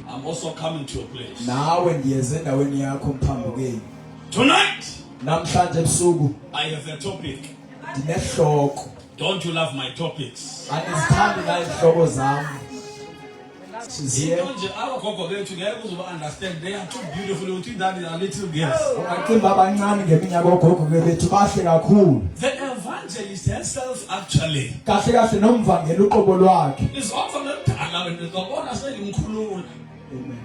I'm also coming to a place. Nawe ndiyeze endaweni yakho mphambukeni. Tonight, namhlanje ebusuku, I have a topic. ndinehloko. Don't you love my topics? Andizithandi na izihloko zami. Siziye. Nje abagogo bethu ngeke uzoba understand. They are too beautiful. You think that they are little girls. Ungacimba abancane ngeminyaka ogogo bethu bahle kakhulu. The evangelist herself actually Kahle kahle nomvangeli uqobo lwakhe. is often ngedala wena ngabona selimkhulula. Amen.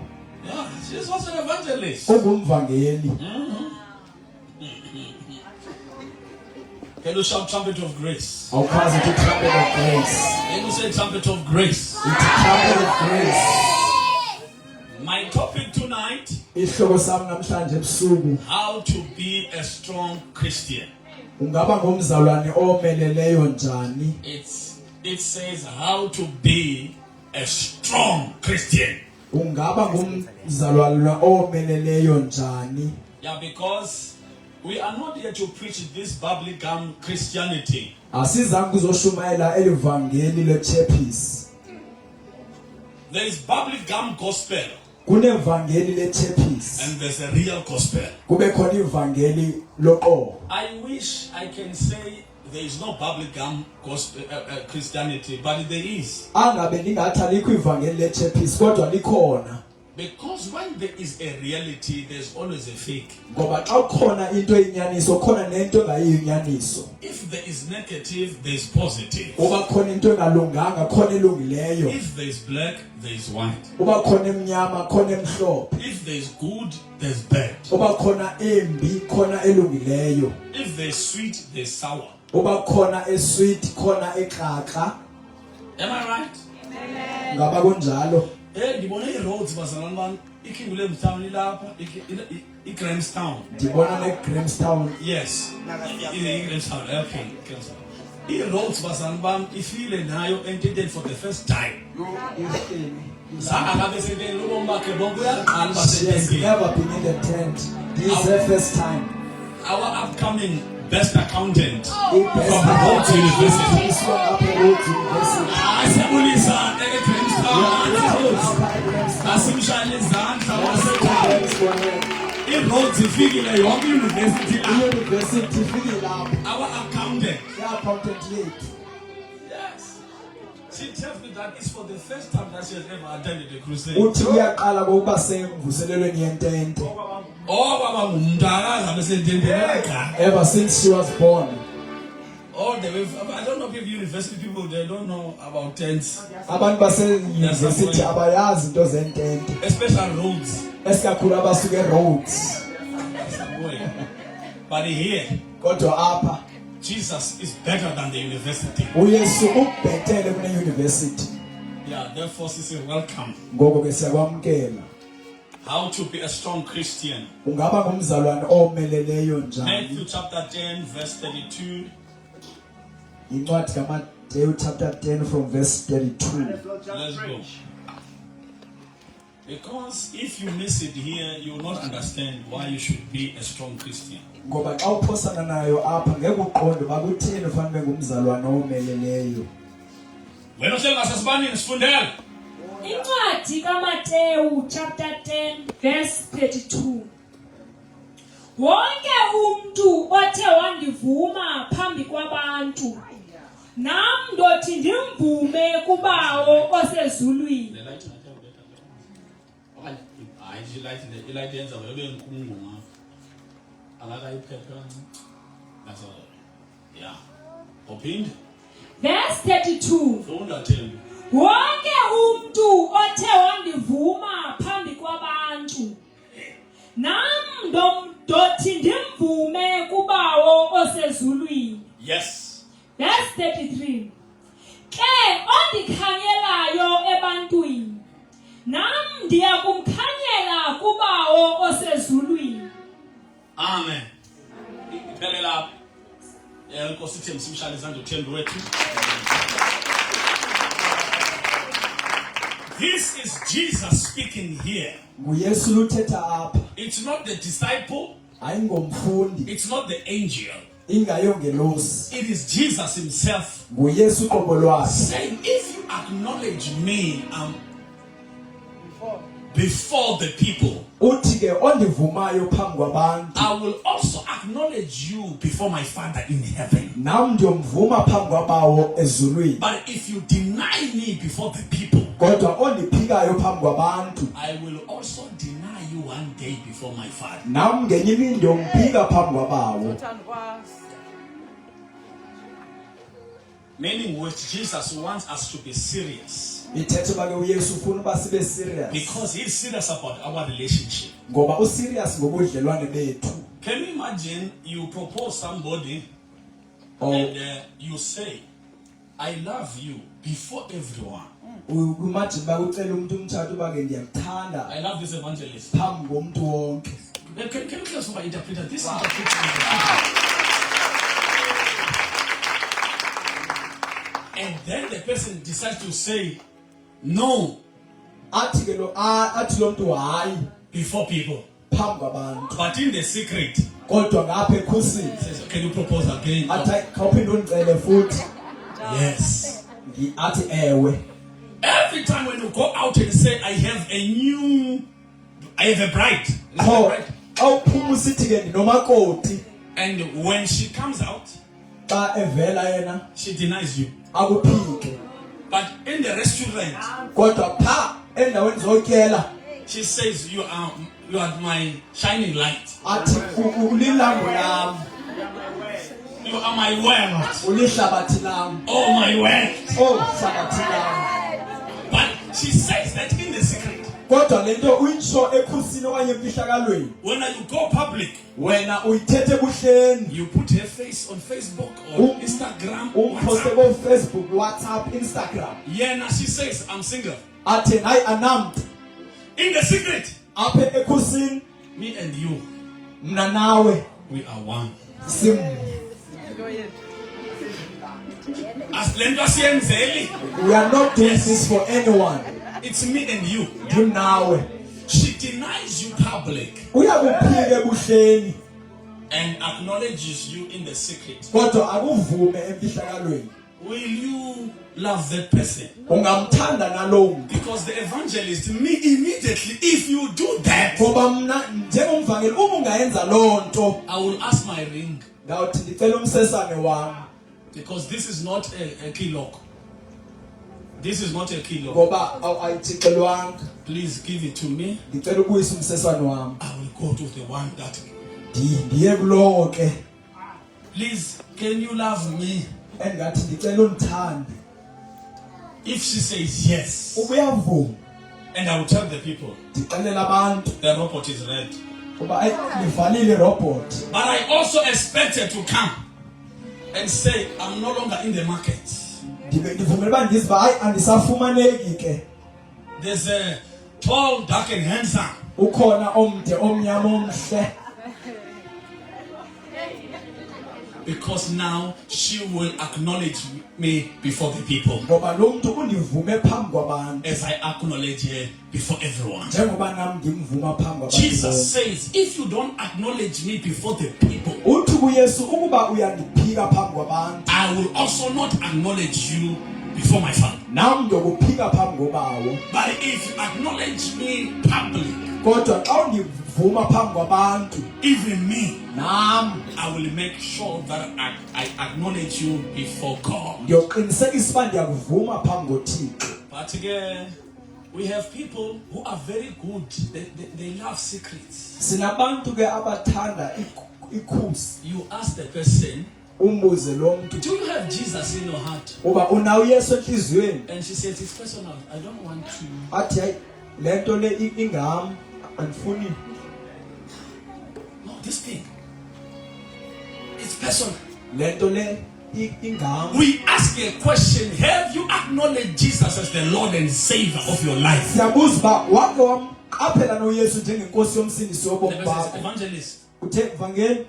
Yeah, she's also an evangelist. Ungumvangeli. Can you shout trumpet of grace? Awukwazi ukuthi trumpet of grace. Can you say trumpet of grace? It's trumpet of grace. My topic tonight, Ihloko sami namhlanje ebusuku, how to be a strong Christian. ungaba ngumzalwane omeleleyo njani? It says how to be a strong Christian. Ungaba ngumzalwane omeleleyo njani? Yeah, because we are not here to preach this bubblegum Christianity. Asizange kuzoshumayela elivangeli lechepisi. There is bubblegum gospel Kunevangeli lechepisi. and there's a real gospel. Kube khona ivangeli loqobo. I wish I can say there is no bubblegum gospel Christianity, but there is. Angabe ningathi alikho ivangeli lechepisi kodwa likhona. Because when there is a reality, there's always a fake. Ngoba xa kukhona into eyinyaniso khona nento engayinyaniso. If there is negative, there is positive. Uba khona into engalunganga khona elungileyo. If there is black, there is white. Uba khona emnyama khona emhlophe. If there is good, there is bad. Uba khona embi khona elungileyo. If there is sweet, there is sour. Uba khona esweet khona ekrakra. Am I right? Ngaba kunjalo. Ngibona i-roads bazalwane bami, iKingdom Town ilapha, iGrahamstown. Ndibona neGrahamstown. Yes. iGrahamstown. Okay. I-roads bazalwane bami ifile nayo entered for the first time. Zanga ngabe senteni lo bakhe bonke uyaqala She has basenteni. never been in the tent. This is her first time. Our upcoming best accountant from From Rhodes University. This one up at Rhodes University. Asebulisa eGrahamstown. Asimshayela izandla wasekhaya. I-Rhodes ifikile yonke university lapha. University fike lapho. Our accountant. Accountant yethu. Yes. She tells me that it's for the first time that she has ever attended a crusade. Uthi uyaqala kokuba semvuselelweni yentente. Baba ngumuntu akaza besentendele cha. Ever since she was born. All the way I don't know if university people they don't know about tents. Abantu base university abayazi into zentente. Especially roads. Esikakhulu abasuke Rhodes. But here, Kodwa apha Jesus is better than the university. uYesu ubhetele kune university. Yeah, therefore she said, welcome. Ngoko ke siyakwamkela. How to be a strong Christian. Ungaba ngumzalwane omeleleyo Matthew njani? chapter 10 verse 32. Incwadi kaMateyu chapter 10 from verse 32. Let's go. Because if you miss it here, you will not understand why you should be a strong Christian. Ngoba xa uphosana nayo apha ngeke uqonde bakuthini ufanele ube ngumzalwane omeleleyo. Wena uhleli sasibanini sifundela. Incwadi kaMateyu chapter 10 verse 32. Wonke umuntu othe wandivuma phambi kwabantu, nam ndothi ndimvume kubawo osezulwini. Light yenza ube nkungu ngapha. Akakayiphepha kancane. That's all. Yeah. Ophinde. Verse 32. Funda Thembi. Wonke umuntu othe wandivuma phambi kwabantu, nam ndothi ndimvume kubawo osezulwini. Yes. Verse 33. Ke ondikhanyelayo ebantwini, nam ndiya kumkhanyela kubawo osezulwini. Amen. Iphele lapha. Inkosi Thembi simshaya izandla uThembi wethu. This is Jesus speaking here. NguYesu uthetha apha. It's not the disciple. Ayingomfundi. It's not the angel. Ingayongelosi. It is Jesus himself NguYesu uqobo lwakhe. saying, if you acknowledge me, before the people, uthi ke ondivumayo phambi kwabantu I will also acknowledge you before my Father in heaven. nam ndiyomvuma phambi kwabawo ezulwini. But if you deny me before the people, Kodwa ondiphikayo phambi kwabantu I will also deny you one day before my Father. nam ngenye imini ndiyomphika phambi kwabawo. Meaning with Jesus wants us to be serious. Ithethe uba ke uYesu ufuna uba sibe serious. Because he's serious about our relationship. Ngoba userious ngobudlelwane bethu. Can you imagine you propose somebody Oh. and you say, I love you before everyone. Imagine ba ucela umuntu umthatha uba ke ndiyakuthanda I love this evangelist. phambi komuntu wonke. Can you please over interpreter this? Interpreter. And then the person decides to say no Athi ke lo muntu hayi before people. phambi kwabantu. But in the secret, Kodwa ngapha ekhusini says, can you propose again? athi khawuphinde undicele futhi. Yes. Athi ewe. Every time when you go out and say, I have a bride. Is it a bride? Awuphuma usithi ke ndinomakoti And when she comes out, xa evela yena she denies you. akuphike. But in the restaurant, Kodwa pha endaweni zotyela she says, you are my shining light. athi ulilambo lam, You are my world. ulihlabathi lam, Oh, my world. hlabathi lam. But she says that in the secret. Kodwa lento uyitsho ekhusini okanye emfihlakalweni. When you go public, Wena uyithethe ebuhleni. you put her face on Facebook or Instagram. Umposte WhatsApp. ko Facebook, WhatsApp, Instagram. Yeah, now she says, I'm single. Athi hayi anamntu. In the secret, Apha ekhusini me and you, mna nawe we are one. sim. As lento asiyenzeli, We are not doing this for anyone. it's me and you. Ndim nawe. She denies you public Uyakuphika ebuhleni and acknowledges you in the secret. kodwa akuvume emfihlakalweni. Will you love that person? Ungamthanda nalowo muntu. Because the evangelist, me immediately, if you do that, Ngoba mna njengomvangeli uma ungayenza loo nto I will ask my ring. ngawuthi ndicela umsesane wami Because this is not a key lock. This is not a key lock. ngoba ayithixelwanga. Please give it to me. Ndicela ukuyisa umsesane wami. I will go to the one that. Ndiye kulowo ke Please, can you love me? engathi ndicela undithande. If she says yes, Ubuyavuma. and I will tell the people, Ndixelela abantu the robot is red. kuba livalile irobot. But I also expected to come and say, I'm no longer in the market. Ndivumela uba ndiziva hayi andisafumaneki ke. There's a tall, dark and handsome. Ukhona omde omnyama omhle. Because now she will acknowledge me before the people, Ngoba lo muntu undivume phambi kwabantu as I acknowledge her before everyone. njengoba nam ndimvuma phambi kwabantu. Jesus says, if you don't acknowledge me before the people, Uthi kuYesu ukuba uyandiphika phambi kwabantu I will also not acknowledge you before my Father. nam ndokuphika phambi kobawo. But if you acknowledge me public, Kodwa xa undivuma phambi kwabantu even me, nam I will make sure that I acknowledge you before God. ndiyoqinisekisa uba ndiyakuvuma phambi koThixo. But again, we have people who are very good. They love secrets. Sinabantu ke abathanda ikhusi. You ask the person, Umbuze lo muntu do you have Jesus in your heart? uba unawo uYesu enhliziyweni. And she says, it's personal. I don't want to. Athi hayi lento le ingam andifuni. No, this thing. It's personal. Lento le ingam. We ask a question. Have you acknowledged Jesus as the Lord and Savior of your life? Siyabuza uba wake wamqaphela noYesu njengenkosi yomsindisi The wobomi person bakho. says, evangelist, Uthe mvangeli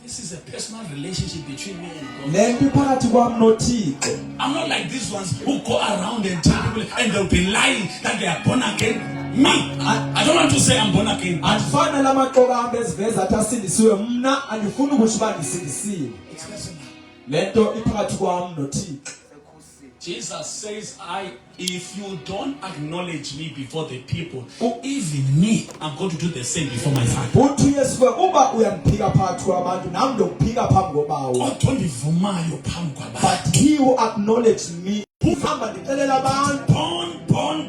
this is a personal relationship between me and God. lento iphakathi kwami noThixo. I'm not like these ones who go around and tell people and they'll be lying that they are born again. Me, I don't want to say I'm born again. Andifana lamaqoka ahamba eziveza athi asindisiwe mna andifuni ukuthi uba ndisindisiwe. It's personal. Lento iphakathi kwami noThixo. Jesus says, if you don't acknowledge me before the people, even me, I'm going to do the same before my Father. uthi uYesu uba uyamphika phakathi kwabantu nami ndokuphika phambi kobawo. Kodwa ndivumayo phambi kwabantu. But he who acknowledge me, uhamba ndixelela abantu,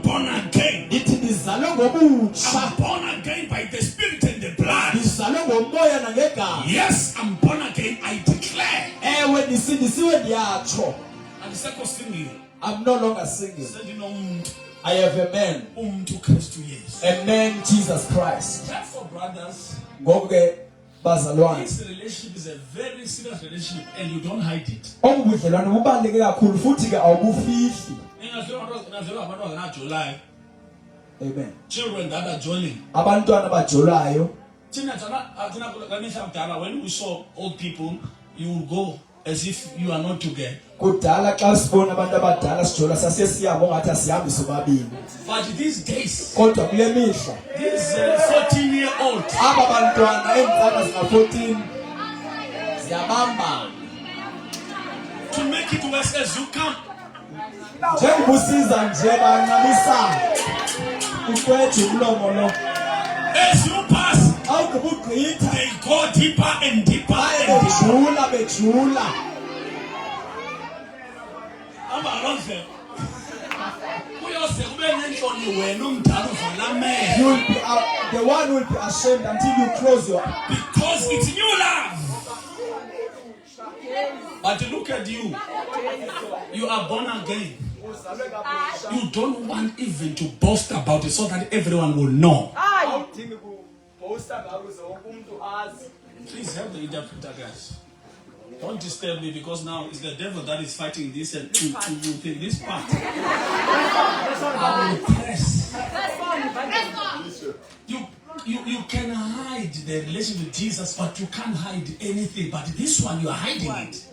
born again. ndithi ndizalwe ngobutsha, I'm born again by the Spirit and the blood. ndizalwe ngomoya nangegama. Yes, I'm born again. I declare. Ewe ndisindisiwe ndiyatsho. Andisekho singing. I'm no longer singing. Sendinomuntu. I have a man. Umuntu Kristu Yesu. A man, Jesus Christ. Therefore, brothers, Ngoku ke bazalwane, this relationship is a very serious relationship and you don't hide it. obudlelwane bubaluleke kakhulu futhi ke awubufihli. Amen. Children that are joining. Abantwana abajolayo, When we saw old people, you will go as if you are not together. kudala xa sibona abantu abadala sijola sasiyabo ngathi asihambi sobabili. But these days, Kodwa kule mihla these 14-year-old, aba bantwana entsana zika-14 ziyabambana. to make it worse as you come, Njengobusiza nje bancamisana. Ukwethu umlomo lo. as you pass, Awugqibugqitha. they go deeper and deeper and deeper. Bejula. You will be the one will be ashamed until you close your eyes. Because it's new love. But look at you. You are born again. You don't want even to boast about it so that everyone will know. Please help the interpreter, guys. Don't disturb me because now it's the devil that is fighting this and this part. I will press. You can hide the relationship with Jesus, but you can't hide anything. But this one, you are hiding it.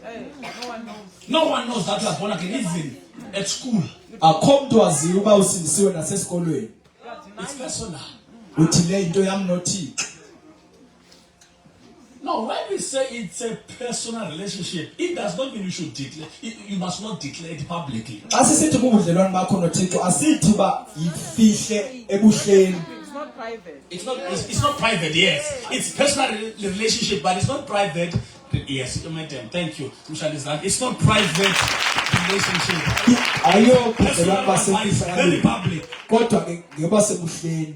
No one knows that you are born again, even at school. Akho mntu waziyo uba usindisiwe nasesikolweni. It's personal. Uthi le into yam noThixo. No, when we say it's a personal relationship, it does not mean you should declare. You must not declare it publicly. Xa sisithi kubudlelwane bakho noThixo asithi uba yifihle ebuhleni. It's not private, yes. It's personal relationship, but it's not private. Yes, madam, thank you. It's not private relationship. Ayo Personal, budlelwane but it's very basebuhleni. public. Kodwa ke ngebasebuhleni.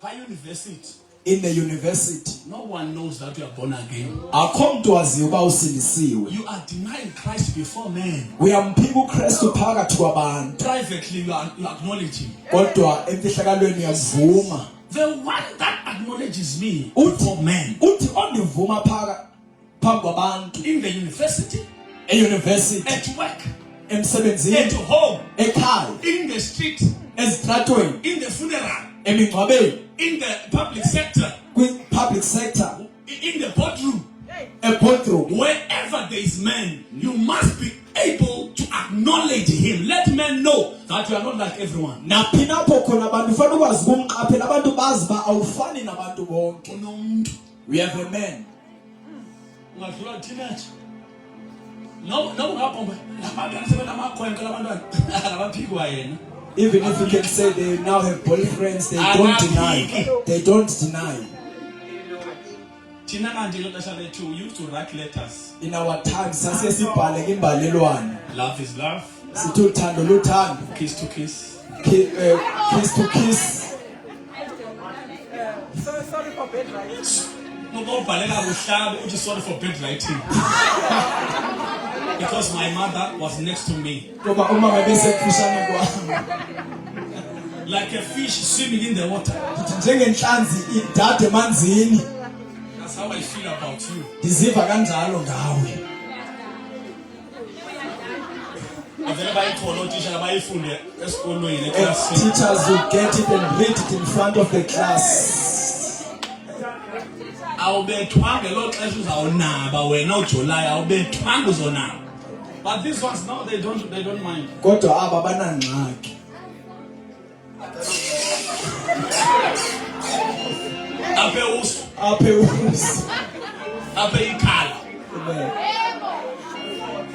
By university, In the university. no one knows that you are born again. Akho mntu waziyo uba usindisiwe. You are denying Christ before men. Uyamphika uKristu phakathi kwabantu. Privately, you acknowledge him. Kodwa emfihlakalweni uyavuma. The one that acknowledges me before men. Uthi ondivuma phambi kwabantu. In the university, E-university, at work, emsebenzini, at home, ekhaya, in the street, ezitratweni, in the funeral, emingcwabeni, in the public sector, kwi-public sector, in the boardroom, e-boardroom. wherever there is man, you must be able to acknowledge him. Let men know that you are not like everyone. Naphi napho khona abantu ufana ukwazi ukumqaphela abantu bazi uba awufani nabantu bonke. Unomuntu. We have a man. Ungadlula teenage. No ngapha labantwana sebenamakhwenkwe labantwana abaphikwa yena. Even if you can say they now have boyfriends, they don't deny. They don't deny. Thina kanti ngexesha lethu we used to write letters. In our time, sasiye sibhale imbalelwano. Love is love. Sithi uthando luthando. Kiss to kiss. Kiss to kiss. Sorry for bed writing. Ngobhalela buhlabe uthi sorry for bad writing. Because my mother was next to me. Ngoba umama besekufishane kwami. Like a fish swimming in the water. Ndithi njengenhlanzi idade emanzini. That's how I feel about you. Ndiziva kanjalo ngawe. Avele bayithola othisha abayifunde esikolweni eclassini. Teachers will get it and read it in front of the class. Awubethwanga lo xesha uzawunaba wena uJuly awubethwanga uzonaba. But these ones now they don't mind. Kodwa aba banangxaki. Aphe usu, Aphe usi. aphe ikhala.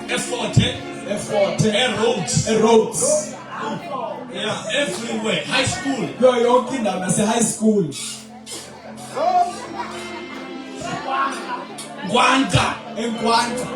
Efothe, Forte, roads, roads. yeah, everywhere, high school. Yo yonke indawo nase high school. Gwanga. Enkwanta.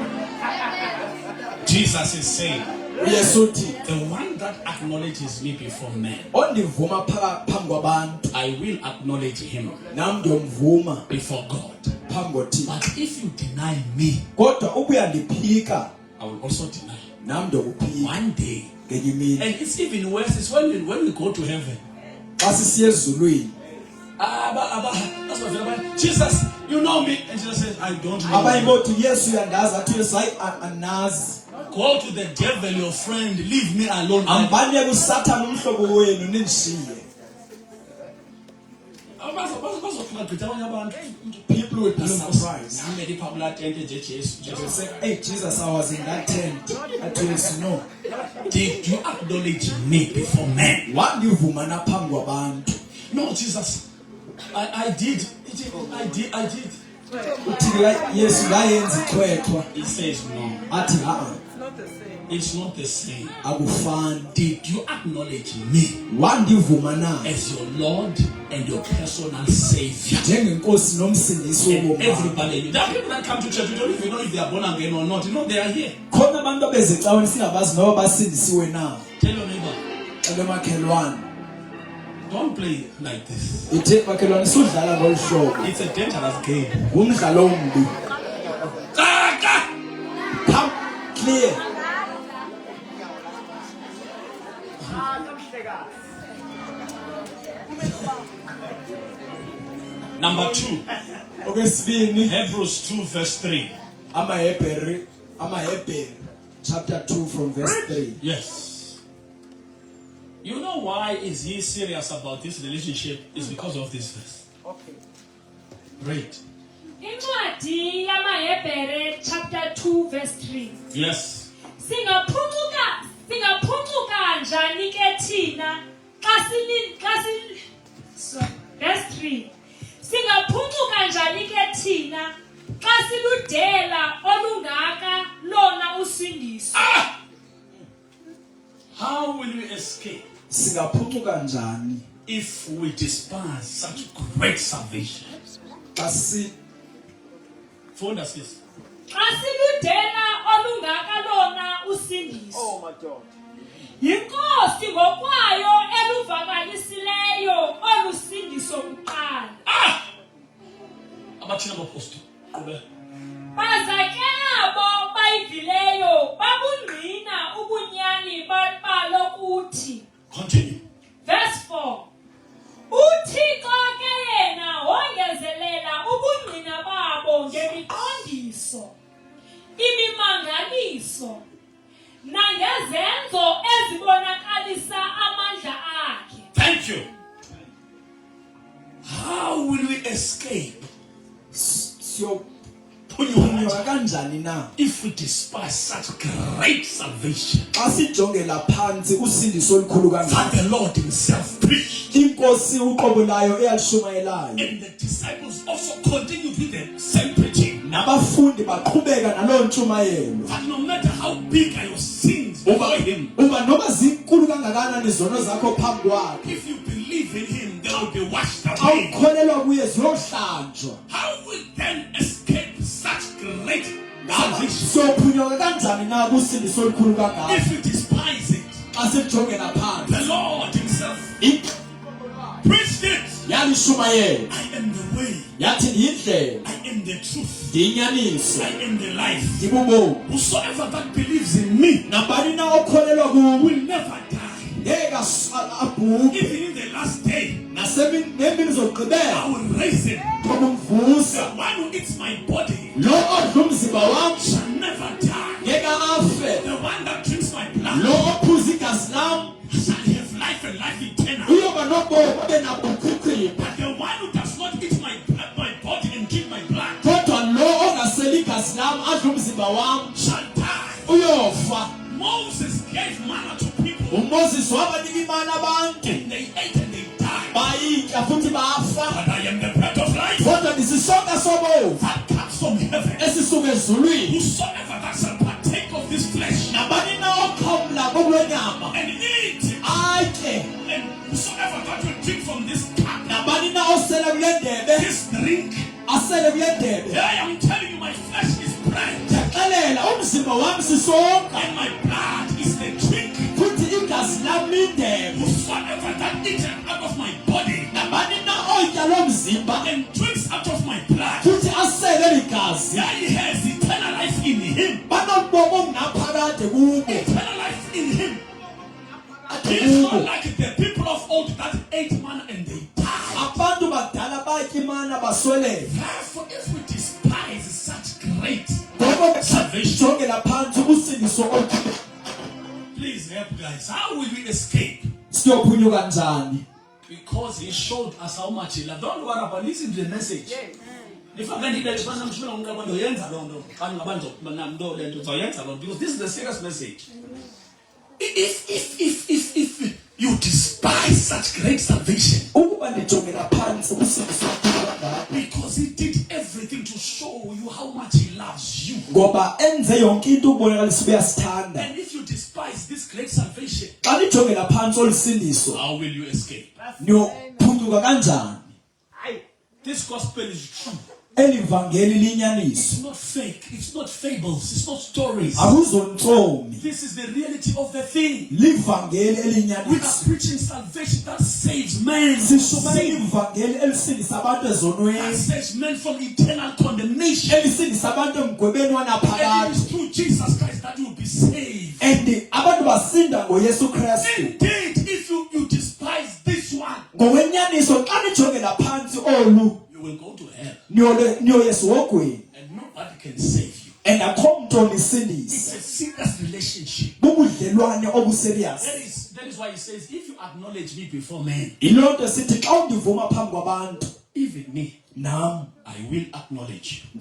Jesus is saying, Yesuthi, the one that acknowledges me before men, ondivuma phambi kwabantu, I will acknowledge him nami ngiyomvuma before God. phambi koThixo. But if you deny me, Kodwa ubuyandiphika, I will also deny. nami ndokuphika One day, ngenye imini. and it's even worse, it's when we go to heaven. Xa sisiya ezulwini, That's what Jesus, you know me. And Jesus says, I don't know. abayimothi Yesu uyandazi, athi Yesu hayi anazi. Go to the devil, your friend. Leave me alone. Ambane kuSathane umhlobo wenu nindishiye. People will be surprised. They say, hey, Jesus, I was in that tent. Athi Yesu, no. Did you acknowledge me before men? Wandivuma na phambi kwabantu. No, Jesus. I did. Uthi Yesu layenza ixhwexhwa. He says no. Athi It's not the same. akufani. Did you acknowledge me Wandivuma na as your Lord and your personal Savior? njengenkosi nomsindisi And wobomi. everybody, there are people that come to church, you don't even know if they are born again or not. You know they are here. Khona abantu abeze ecaweni singabazi noba basindisiwe na. Tell your neighbor, Elo makhelwane. don't play like this. Ithe makhelwane sudlala ngolu hlobo. It's a dangerous game. Umdlalo ombi. Come clear. Number 2, Okwesibini, Hebrews 2 verse 3. Amahebheri chapter 2 from verse 3. Yes. You know why is he serious about this relationship? Is because of this verse. Okay. Read. Incwadi yamaHebhere chapter 2 verse 3. Yes. Singaphucuka njani ke thina verse 3. Singaphucuka njani ke thina xa siludela olungaka lona usindiso. How will we escape Singaphucuka njani if we despise such great salvation? Funda sis. Xa siludela olungaka lona usindiso. Oh my God. Yinkosi ngokwayo eluvakalisileyo olusindiso kuqala. Abathina apostle. Qhubeka. Baza ke abo bayivileyo babungqina ubunyani balo kuthi. Continue. Verse 4. UThixo ke yena wongezelela ubungqina babo ngemiqondiso, imimangaliso, nangezenzo ezibonakalisa amandla akhe. Thank you. How will we escape siyophunyuka kanjani na if we despise such great salvation asijongela phansi usindiso olukhulu that kangaka? the Lord himself preached? Inkosi uqobo layo eyalishumayelayo, And the disciples also continued with the same preaching. nabafundi baqhubeka naloo ntshumayelo. That no matter how big are your sins before him, Uba noba zinkulu kangakanani izono zakho phambi kwakhe, if you believe in him, they will be washed xa away. ukholelwa kuye ziyohlanjwa. How will then escape such great salvation Siyophunyuka kanjani na kusindiso olukhulu kangaka if you despise it? xa sijongela phansi? The Lord himself preached it. Yalishumayela I am the way, yathi ndiyindlela, I am the truth, ndiyinyaniso, I am the life. ndibubomi. Whosoever that believes in me Nabani na okholelwa kuwe will never die. ngeke abhubhe. Even in the last day, Nasemini I zokugqibela will raise him. The ukumvusa. one who eats my body Lo odla umzimba wami shall never die. ngeke afe. The one that drinks my blood Lo ophuza igazi lam shall have life and life eternal. uyoba nobomi abe nabo ukuchithwa. But the one who does not eat my body and drink my blood Kodwa lo ongaseli igazi lam adla umzimba wami shall die. uyofa. Moses gave manna to people, UMoses wabanika imani abantu, and they ate and they died. bayitya futhi bafa. But I am the bread of life Kodwa ndisisonka sobovu that comes from heaven. esisuka ezulwini. Whosoever that shall partake of this flesh Nabani na and eat. And whosoever that will drink from this cup, this drink, I am telling you, my flesh is bread, and my blood is the drink. Whosoever that eateth out of my body and drinks out of my blood, he has eternal life in him. Eternal life in him. He's not like the people of old that ate manna and they died. Therefore, if we despise such great salvation, please help guys. How will we escape? Because he showed us how much he loved. Don't worry about listen to the message. If I can't because this is the serious message. If you despise such great salvation, because he did everything to show you how much he loves you. And if you despise this great salvation, how will you escape? This gospel is true. It's not fake, it's not fables, it's not stories. This is the reality of the thing. We are preaching salvation that saves men. That saves men from eternal condemnation. And it is through Jesus Christ that you will be saved. Indeed, if you despise this one, you will go to hell. And nobody can save you. It's a serious relationship. That is why he says, if you acknowledge me before men, even me, I will acknowledge you.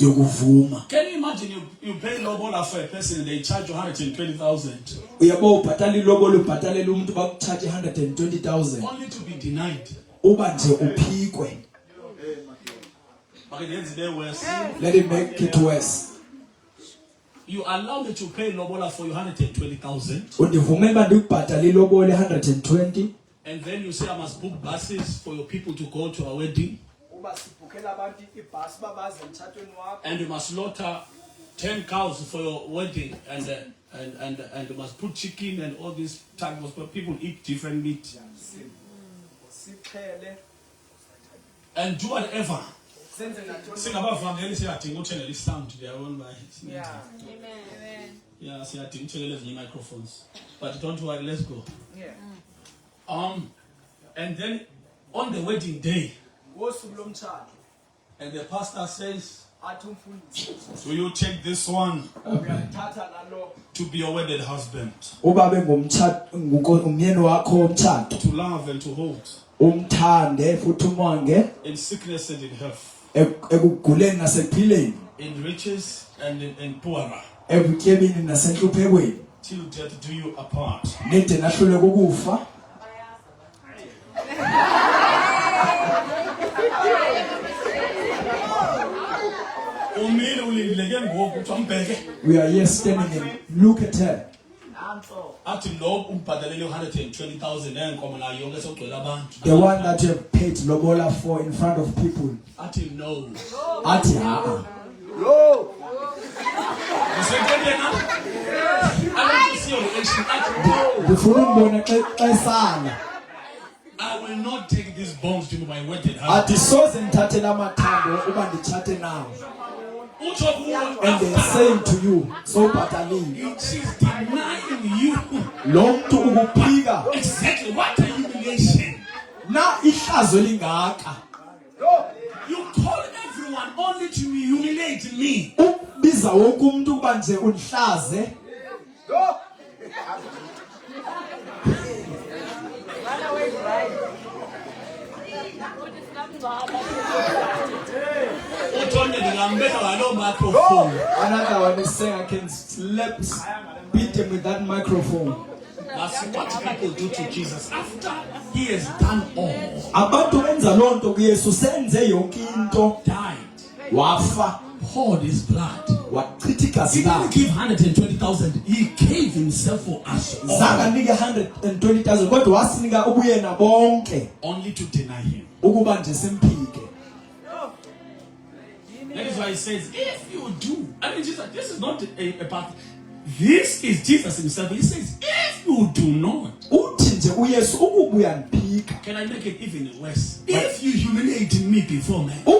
Can you imagine you pay lobola for a person and they charge you 120,000? Only to be denied. Let it make it worse. You allow me to pay lobola for you 120,000. And then you say I must book buses for your people to go to a wedding. And you must slaughter 10 cows for your wedding, and you must put chicken and all these types of people eat different meat. And do whatever. Sing about family, say I think we'll tell sound to their own by. Yeah. Amen. Yeah, say I think tell the microphones. But don't worry, let's go. Yeah. And then on the wedding day, and the pastor says, will you take this one to be your wedded husband, to love and to hold in sickness and in health, in riches and in poorer, till death do you apart. We are here standing and look at her. The one that you have paid lobola for in front of people. No. I will not take these bones to my wedded husband. And they are saying to you, so patterning, it is denying you exactly what a humiliation. Now you call everyone only to humiliate me. Another one is saying I can beat him with that microphone. That's what people do to Jesus after he has done all. Died, poured his blood, He didn't give 120,000. He gave himself for us all. Only to deny him. That is why he says, if you do, I mean, Jesus, this is not a part. This is Jesus himself. He says, if you do not, can I make it even worse? If you humiliate me before me, I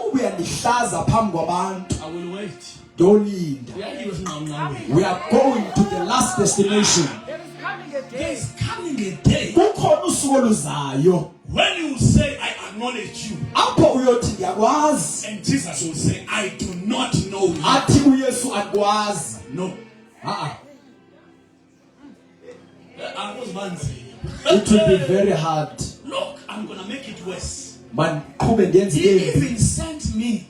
will wait. We are going to the last destination. There is coming a day when you say, I acknowledge you, and Jesus will say, I do not know you. No. It will be very hard. Look, I'm going to make it worse. He He even sent me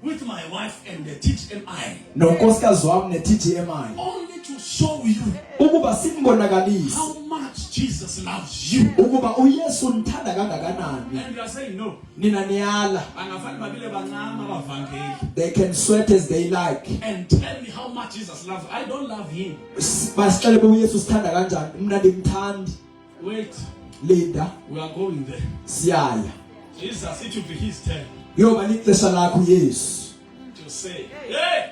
with my wife and the TGMI only to show you how much Jesus loves you. And you are saying no. They can sweat as they like and tell me how much Jesus loves. I don't love him. Wait, Linda, we are going there. Jesus, it will be his turn to say, hey,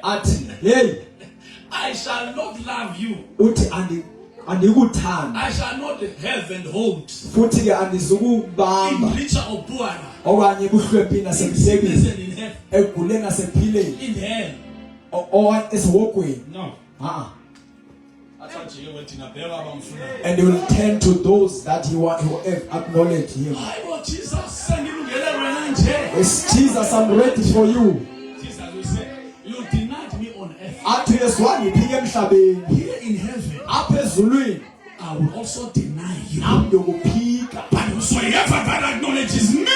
I shall not love you. I shall not have and hold in richer or poorer, in sickness and in health, in hell. No. And he will turn to those that who have acknowledged him. Yes, Jesus, I'm ready for you. Jesus will say, you denied me on earth. Here in heaven, I will also deny you. But whosoever that acknowledges me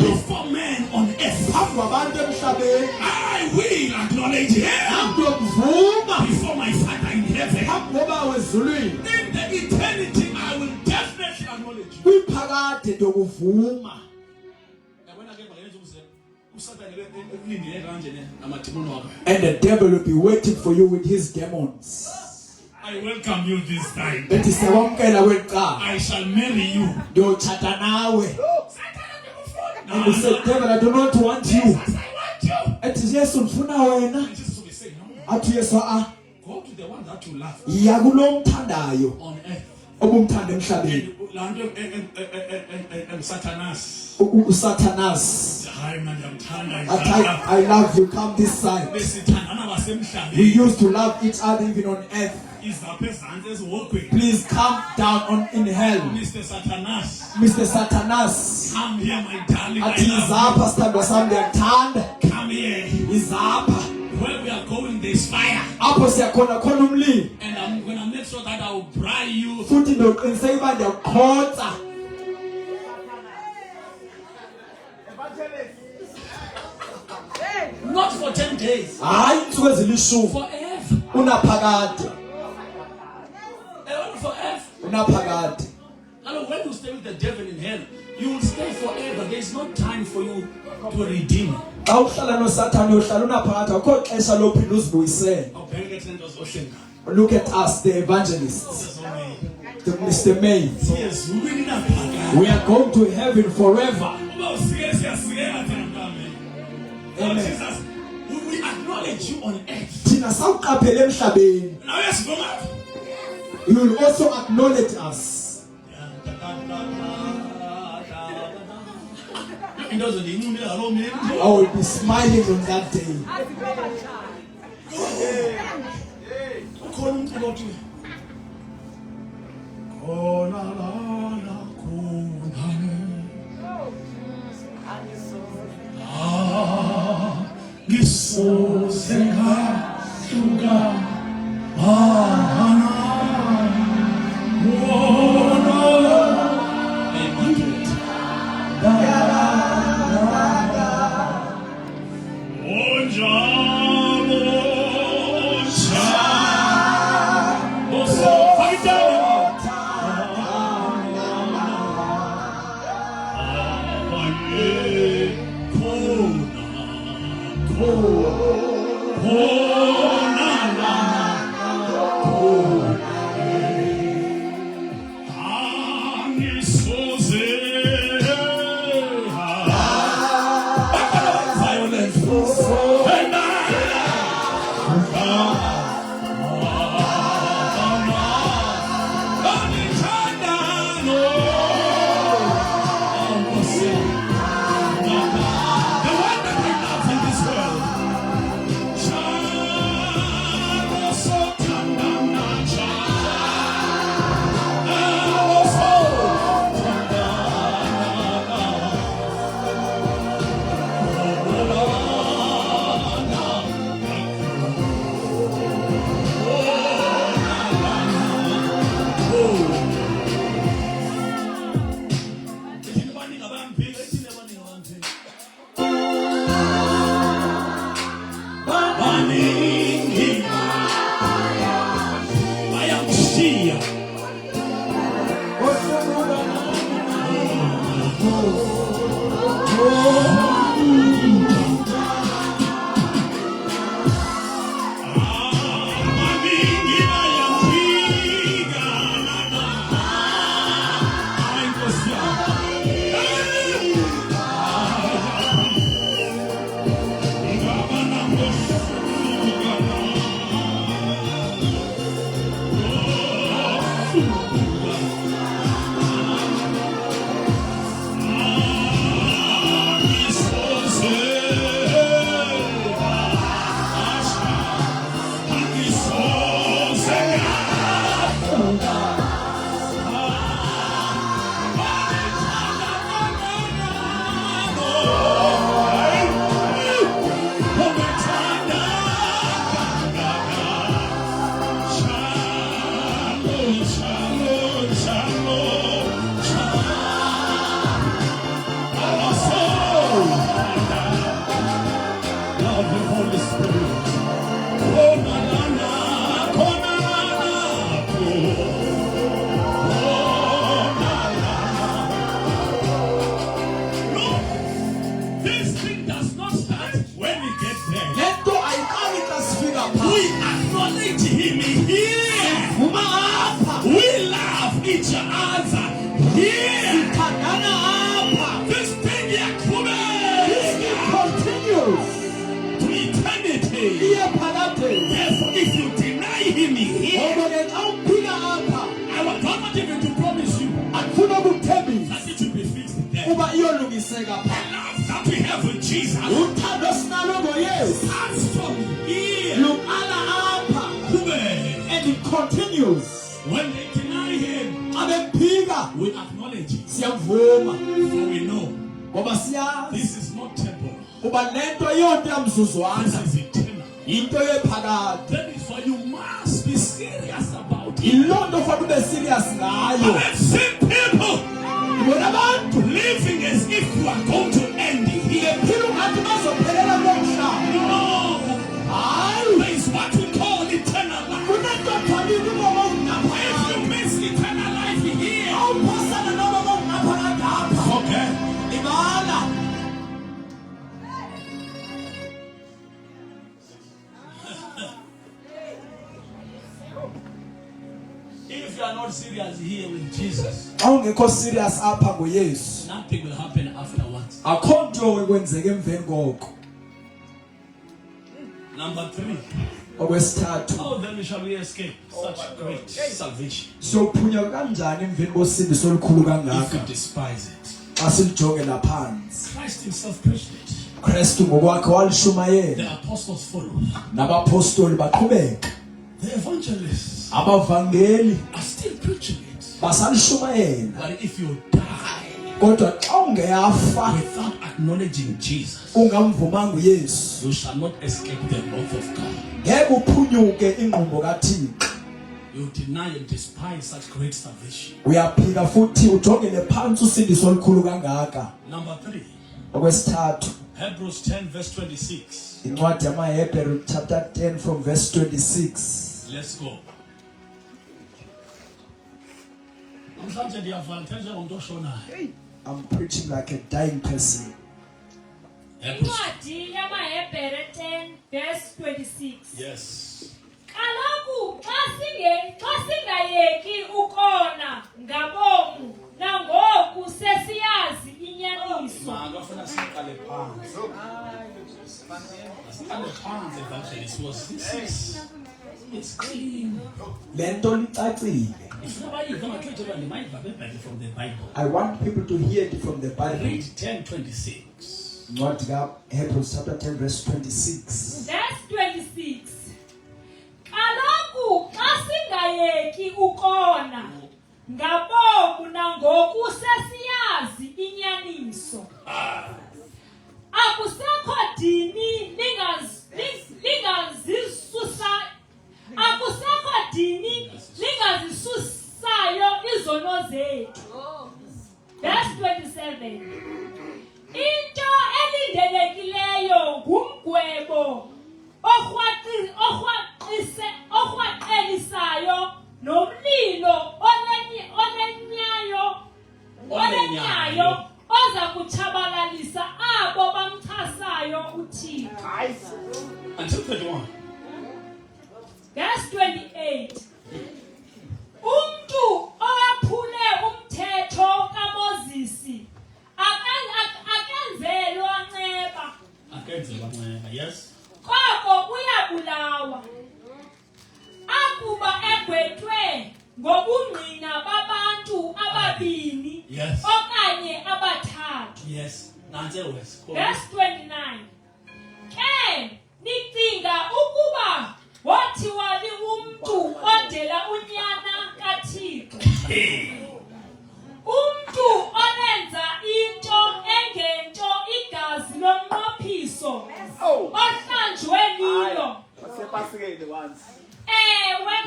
before men on earth, I will acknowledge him before my Father in heaven. In the eternity, I will definitely acknowledge you. And the devil will be waiting for you with his demons. I welcome you this time. I shall marry you. And he said, devil, I do not want you. I want you. Jesus will be saying, no. Go to the one that you love on earth. And Satanas. I love you. Come this side. We used to love each other even on earth. Please come down in hell. Mr. Satanas. Come here, my darling. Come here. Where we are going, there's fire. And I'm going to make sure that I will bribe you. Not for 10 days. Forever. Forever. Hello, when you stay with the devil in hell, you will stay forever. There is no time for you to redeem. Look at us, the evangelists, Mr. May. We are going to heaven forever. Amen. Jesus, we acknowledge you on earth. Now yes, go back. You will also acknowledge us. I will be smiling on that day. That we have with Jesus starts from here and it continues. When they deny him, we acknowledge it. For we know this is not temporal. This is eternal. That is why you must be serious about it. I've seen people living as if you are going to end here. No. There is what we call eternal life. If you miss eternal life here, okay. If you are not serious here with Jesus, nothing will happen afterwards. Number 3. How then shall we escape such great salvation? If you despise it. Christ himself preached it. The apostles followed. The evangelists are still preaching it. But if you die without acknowledging Jesus, you shall not escape the wrath of God. You deny and despise such great salvation. Number 3. Hebrews 10 verse 26. Chapter 10 from verse 26. Let's go. I'm preaching like a dying person. Incwadi yamaHebhere 10 verse 26. Yes. Kaloku xa singayeki ukona ngabomu nangoku sesiyazi inyaniso. Makafuna siqale phansi. Siqale phansi evangelist was this is it's clean. Lento licacile. From the Bible. I want people to hear it from the Bible. Read 10:26. Not Hebrews chapter 10 verse 26. Verse 26. Kaloku xa singayeki ukona ngabomu nangoku sesiyazi inyaniso. Akusekho dini lingazisusayo izono zethu. Verse 27. Into elindelekileyo ngumgwebo orhwaxelisayo nomlilo olenyayo oza kutshabalalisa abo bamchasayo uThixo. Until 31. Verse 28. Umntu owaphule umthetho kaMozisi akenzelwa nceba. Yes. Koko uyabulawa. Akuba egwetwe ngobungqina babantu ababini okanye abathathu. Yes. Verse 29. Ke nicinga ukuba wathi wali umntu odela unyana kaThixo. Umntu onenza into engento igazi lomnqophiso ohlanjwe lilo. Ewe,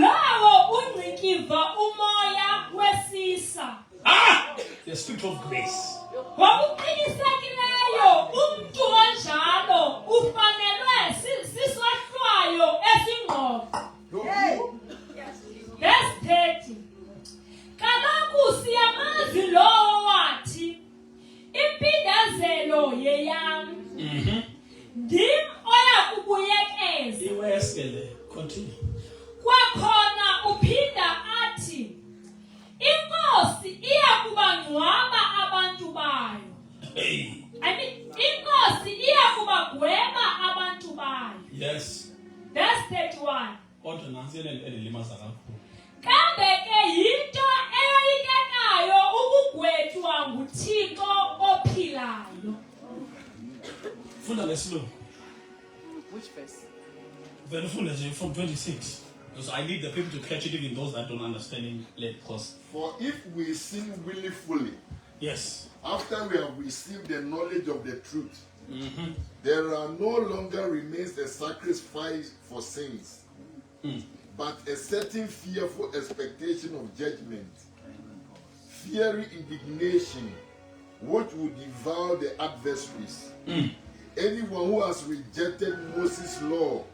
lawo ungcikiva umoya wesisa. The spirit of grace. Ngokuqinisekileyo umntu onjalo ufanelwe sisohlwayo esingqongqo. Verse 30. Kaloku siyamazi lowo wathi impindezelo yeyam. Ndim oya kubuyekeza. Continue. Kwakhona uphinda athi inkosi iya kubangcwaba abantu bayo. Inkosi iya kubagweba abantu bayo. Yes. Verse 31. Kambe ke yinto eyayikekayo ukugwetshwa nguThixo ophilayo. Funda lesilo. Which verse? Very full from 26. Because I need the people to catch it, even those that don't understand in late course. For if we sin willfully, Yes. after we have received the knowledge of the truth, there are no longer remains a sacrifice for sins, but a certain fearful expectation of judgment, fiery indignation, which will devour the adversaries. Anyone who has rejected Moses' law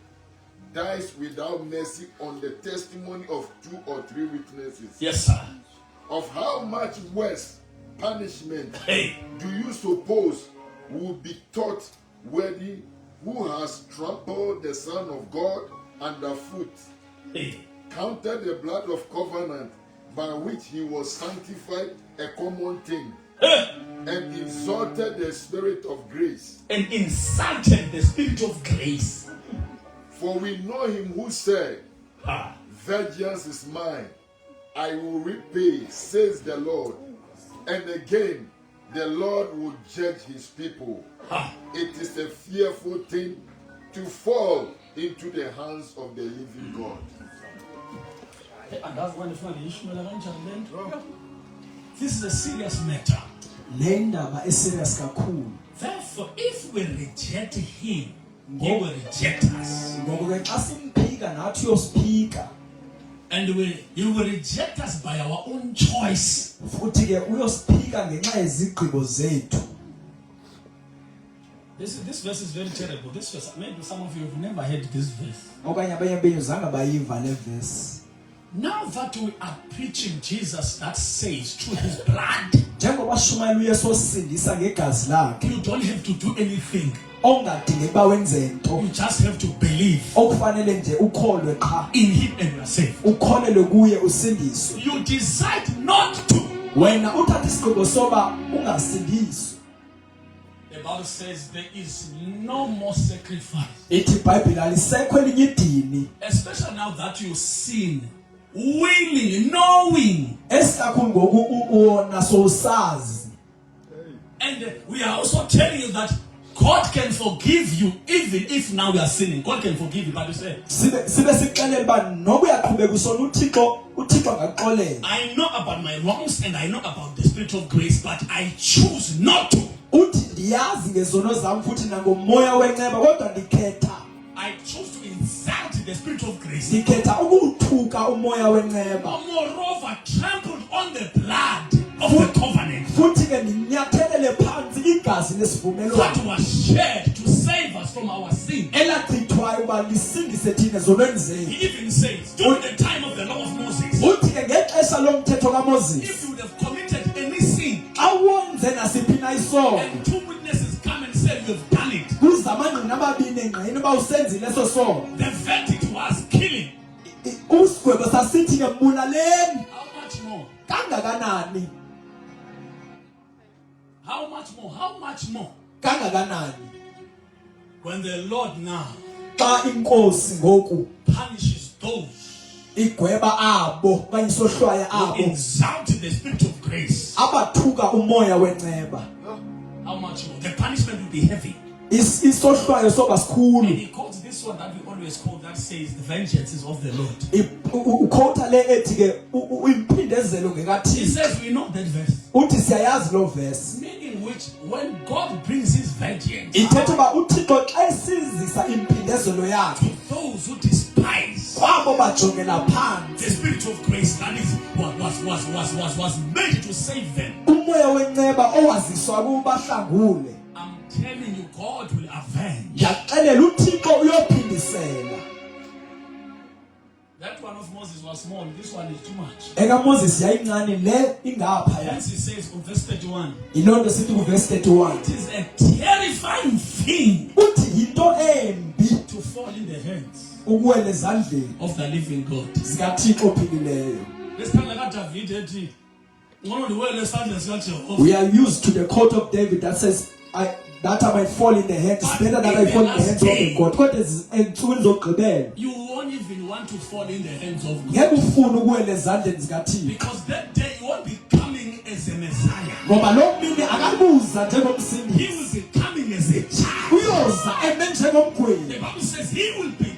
dies without mercy on the testimony of 2 or 3 witnesses. Yes, sir. Of how much worse punishment do you suppose will be taught worthy who has trampled the Son of God underfoot, counted the blood of covenant by which he was sanctified a common thing, and insulted the Spirit of grace? And insulted the spirit of grace. For we know him who said, vengeance is mine, I will repay, says the Lord. And again, the Lord will judge his people. It is a fearful thing to fall into the hands of the living God. This is a serious matter. Therefore, if we reject him, he will reject us. And he will reject us by our own choice. This verse is very terrible. This verse, maybe some of you have never heard this verse. Now that we are preaching Jesus that saves through his blood, washumayela uYesu osindisa ngegazi lakhe You don't have to do anything. ongadingi ba wenze into You just have to believe okufanele nje ukholwe qha in Him and you are saved. ukholele kuye usindiswe You decide not to. wena uthatha isigqibo soba ungasindiswa. The Bible says there is no more sacrifice. Ithi iBhayibheli alisekho elinye idini Especially now that you sin, willing, knowing. esikakhulu ngoku uwona sowusazi. And we are also telling you that God can forgive you even if now you are sinning. God can forgive you, but you say, sibe sixelela ba noba uyaqhubeka usona uThixo angaxolela. I know about my wrongs and I know about the spirit of grace, but I choose not to. Uthi ndiyazi ngezono zami futhi nangomoya wenceba kodwa ndikhetha I choose to insult the spirit of grace. ndikhetha ukuthuka umoya wenceba Or moreover, trampled on the blood of the covenant futhi ke ndinyathelele phansi igazi lesivumelwano that was shed to save us from our sin. elachithwayo uba lisindise thina zonweni zethu. He even says, during the time of the law of Moses, Uthi ke ngexesha lomthetho kaMoses if you would have committed any sin awenze nasiphi na isono and two witnesses come and say you have done it, kuze amangqina amabini engqini uba usenzile eso sono the verdict was killing. usigwebo sasithi ke mbulaleni. How much more? Kangakanani How much more? How much more? kangakanani When the Lord now xa inkosi ngoku punishes those igweba abo okanye isohlwayo who abo insult the spirit of grace, abathuka umoya wenceba, how much more? The punishment will be heavy. isohlwayo soba And sikhulu. he quotes this one that we always quote that says, the vengeance is of the Lord. Ukhotha le ethi ke impindezelo He ngekaThixo. says, we know that verse. Uthi siyayazi lo verse. Meaning which, when God brings his vengeance Ithetha uba uThixo xa esizisa impindezelo yakhe to those who despise kwabo bajongela phansi the spirit of grace that is was made to save them, umoya wenceba owaziswa kubahlangule, I'm telling you, God will avenge. ndiyaxelela uThixo uyophindisela. That one of Moses was small. This one is too much. EkaMoses yayincane le ingapha ya. Hence he says in verse 31, Yiloo nto sithi kuverse 31 it is a terrifying thing uthi yinto embi to fall in the hands ukuwela ezandleni of the living God. zikaThixo ophilileyo. Lesithanda kaDavid ethi ngoba ndiwele esandleni sikaJehova. We are used to the quote of David that says that I might fall in the hands, it's better that I fall in the hands of the God. Kodwa ezinsukwini zokugqibela You won't even want to fall in the hands of God. ngeke ufune ukuwela ezandleni zikaThixo Because that day you won't be coming as a Messiah. ngoba lo mini akabuza He njengomsindisi, will be coming as a child. uyoza eme njengomgwebi. The Bible says he will be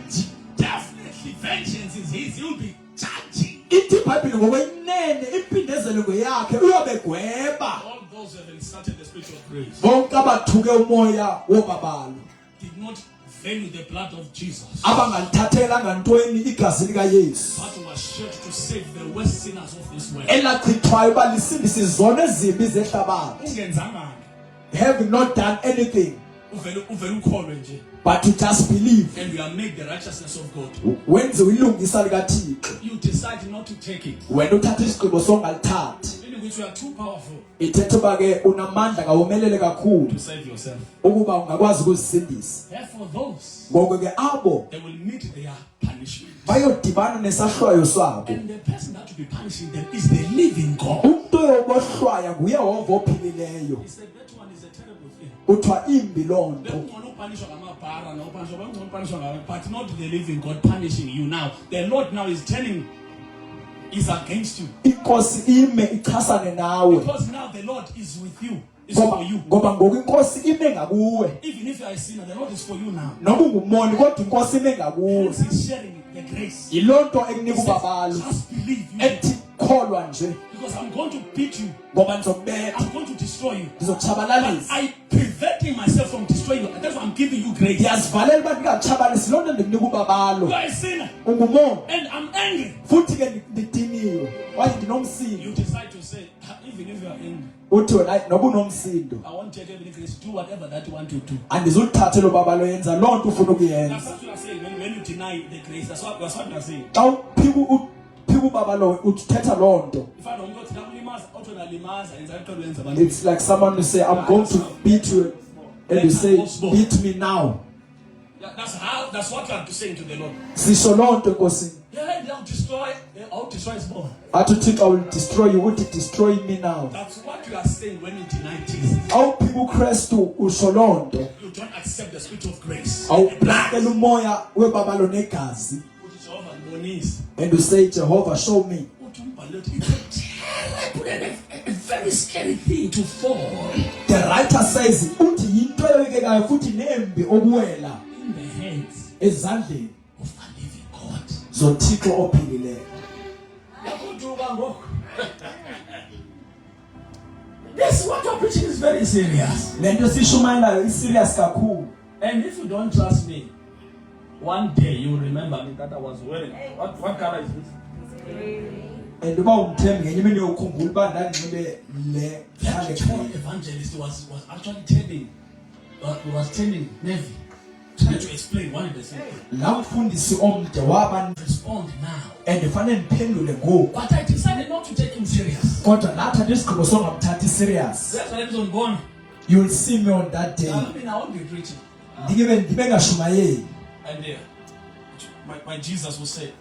definitely vengeance is his. He will be judging Ithi iBhayibheli ngokweyinene impindezelo ngeyakhe uyobe gweba all those who have insulted the spirit of grace. bonke abathuke umoya wobabalo, Did not value the blood of Jesus, abangalithathelanga ntweni igazi likaYesu but was shed to save the worst sinners of this world. elachithwayo uba lisindise izono ezimbi zehlabathi, Ungenzanga having not done anything uvele ukholwe nje, but to just believe. and we are made the righteousness of God. Wenziwe ilungisa likaThixo, You decide not to take it. wena uthatha isigqibo songaluthathi. Meaning which you are too powerful Ithetha uba ke unamandla kawomelele kakhulu to save yourself. ukuba ungakwazi ukuzisindisa. Therefore, those Ngoko ke abo they will meet their punishment. bayodibana nesahlwayo sabo. And the person that will be punishing them is the living God. Umntu oyobohlwaya nguYehova ophilileyo. He said that one is a terrible thing. Kuthiwa imbi loo nto. Bekungcono upanishwa ngamabhara nopanishwa, bekungcono upanishwa ngabantu, but not the living God punishing you now. The Lord now is is against you. Inkosi ime ichasane nawe. Because now the Lord is with you. It's for you. Ngoba ngoku inkosi ime ngakuwe. Even if you are a sinner, the Lord is for you now. Noba ungumoni kodwa inkosi ime ngakuwe. Hence he's sharing the grace. Yiloo nto ekunika He says, ubabalo. just believe you. Ethi kholwa nje Because I'm going to beat you. ngoba ndizokubetha, I'm going to destroy you. But ndizokutshabalalisa. I preventing myself from destroying you. That's why I'm giving you grace. Ndiyazivalela uba ndingakutshabalisi, loo nto ndikunika ubabalo. You are a sinner. Ungumoni And I'm angry. futhi ke ndidiniwe kwaye ndinomsindo. You decide to say, even if you are angry, Uthi wena noba unomsindo I won't take every grace. Do whatever that you want to do. andizulithathela ubabalo, yenza loo nto ufuna ukuyenza. That's what you are saying. When you deny the grace, that's what you are saying. Xa uphika ubabalo uthetha loo nto. If I don't go to Nakulimaza, It's like someone who say, I'm going to beat you. And you say, beat me now. Yeah, that's what you are saying to the Lord. Yeah, they'll destroy his bone. I think I will destroy you. Would it destroy me now? That's what you are saying when you deny Jesus. How people crest to Usholondo. You don't accept the spirit of grace. And you say, Jehovah, show me. It's a very scary thing to fall. The writer says, in the hands of the living God. This what you're preaching is very serious. And if you don't trust me, one day you will remember me that I was wearing. What color is this? And the evangelist was actually telling Navy, trying to explain one of the things. Respond now. And the fan But I decided not to take him serious. That's why I'm gone. You will see me on that day. I won't be preaching. And my Jesus will say,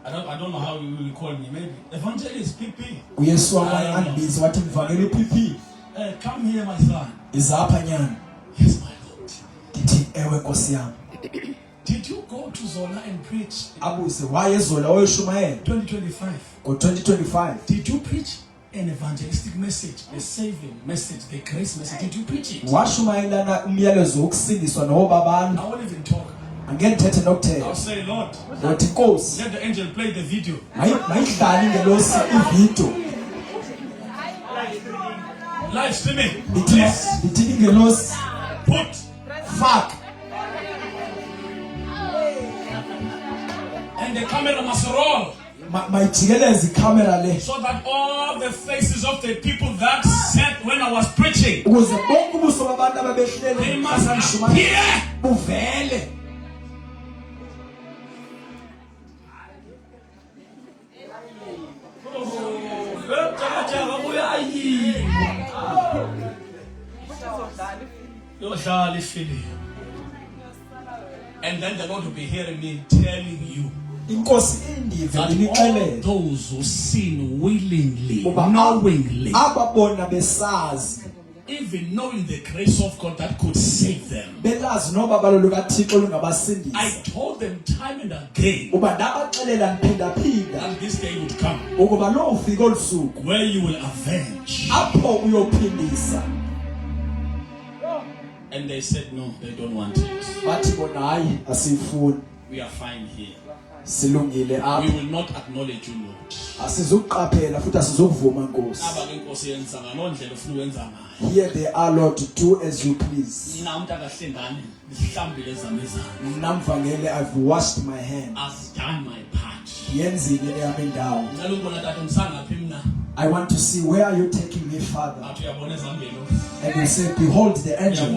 I don't know how you will call me. Maybe evangelist PP. Come here, my son. Yes, my Lord. Did you go to Zola and preach? 2025. Did you preach an evangelistic message, the saving message, the grace message? Did you preach it? I won't even talk. I'll say, Lord, let the angel play the video. Live streaming. Please. Put. Fuck. And the camera must roll. So that all the faces of the people that sat when I was preaching, they must appear. And then the Lord will be hearing me telling you that all those who sin willingly, knowingly, even knowing the grace of God that could save them, I told them time and again that this day would come where you will avenge. And they said no, they don't want it. We are fine here. We will not acknowledge you, Lord. Here they are, Lord, do as you please. I've washed my hands. I've done my part. I want to see where are you taking me, Father. And you say, behold the angels.